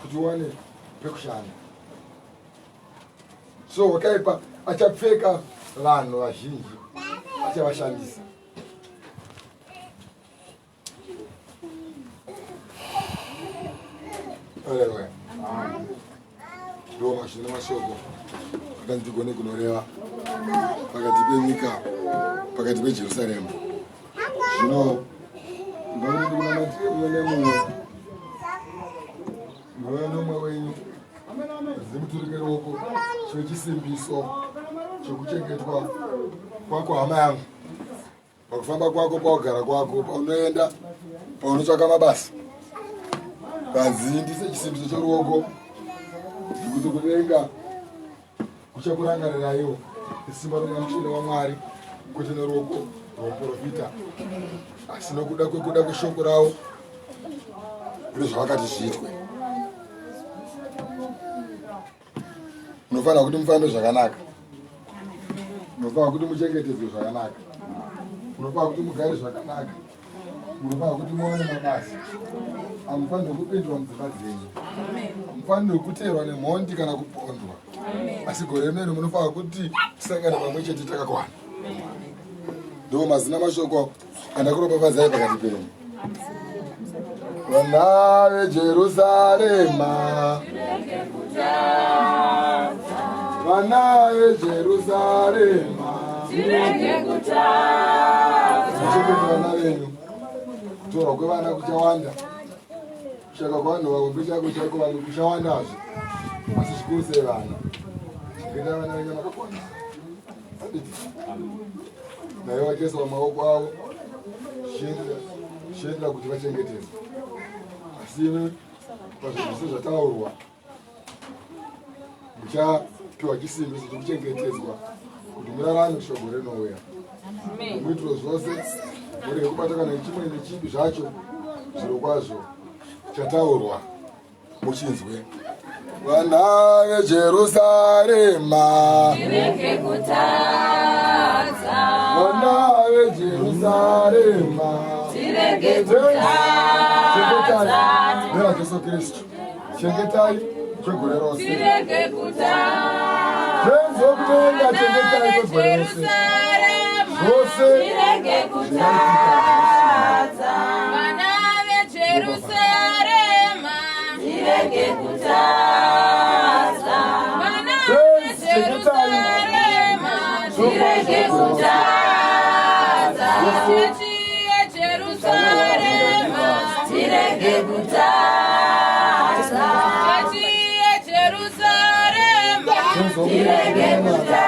kuti uwane pekushanda. So wakaipa achapfeka vanhu vazhinji achavashandisa. Haleluya. Ndo mashina mashoko akandigone kunoreva pakati penyika, pakati peJerusarema. Zvino ngauri kuna matiri mumwe nomwe wenyu zimuturike ruoko chechisimbiso chekuchengetwa kwako hama yangu, pakufamba kwako, paugara kwako, paunoenda, paunotsvaka mabasa. Kazindise chisimbiso choruoko kuti kudenga kuchakurangarirayo isimba romushina waMwari, kuti neruoko rwomuprofita, asi nokuda kwekuda kweshoko rawo nezvavakati zviitwe. Munofanira kuti mufambe zvakanaka, munofanira kuti muchengetedzwe zvakanaka, munofanira kuti mugare zvakanaka, munofanira kuti muone mabasa. Hamufaniri kupindwa mudzimba dzenyu, hamufaniri kuteerwa nemhondi kana kupondwa, asi gore rimweni munofanira kuti tisangane pamwe chete takakwana. Ndo mazina mashoko andakuropafadzai pakati penyu. Vana veJerusarema, vana veJerusarema, muchengete vana venyu. Kutorwa kwevana kuchawanda, kushaka kwanhu vakombe chako chako vanhu kuchawandazve, asi chikuru sei vana. Chengeta vana venyu makakwana. Naye wachaiswa mumaoko avo, zvichiendera kuti vachengetedzwe. Asi pazvidziso zvataurwa muchapiwa chisimbiso chekuchengetedzwa kuti murarame kusvika gore rinouya. Muitiro zvose murege kubata kana chimwe nechipi zvacho, zviro kwazvo chataurwa muchinzwe. Vana veJerusarema, vana veJerusarema, chengetai mera Jesu Kristu, chengetai kwegore rose. Zvezokutenga chengetai kwegore rose. Zvose Vana veJerusarema, tirege kutadza. Vana veJerusarema, tirege kutadza. Chechi yeJerusarema, tirege kutadza. Chechi yeJerusarema, tirege kutadza.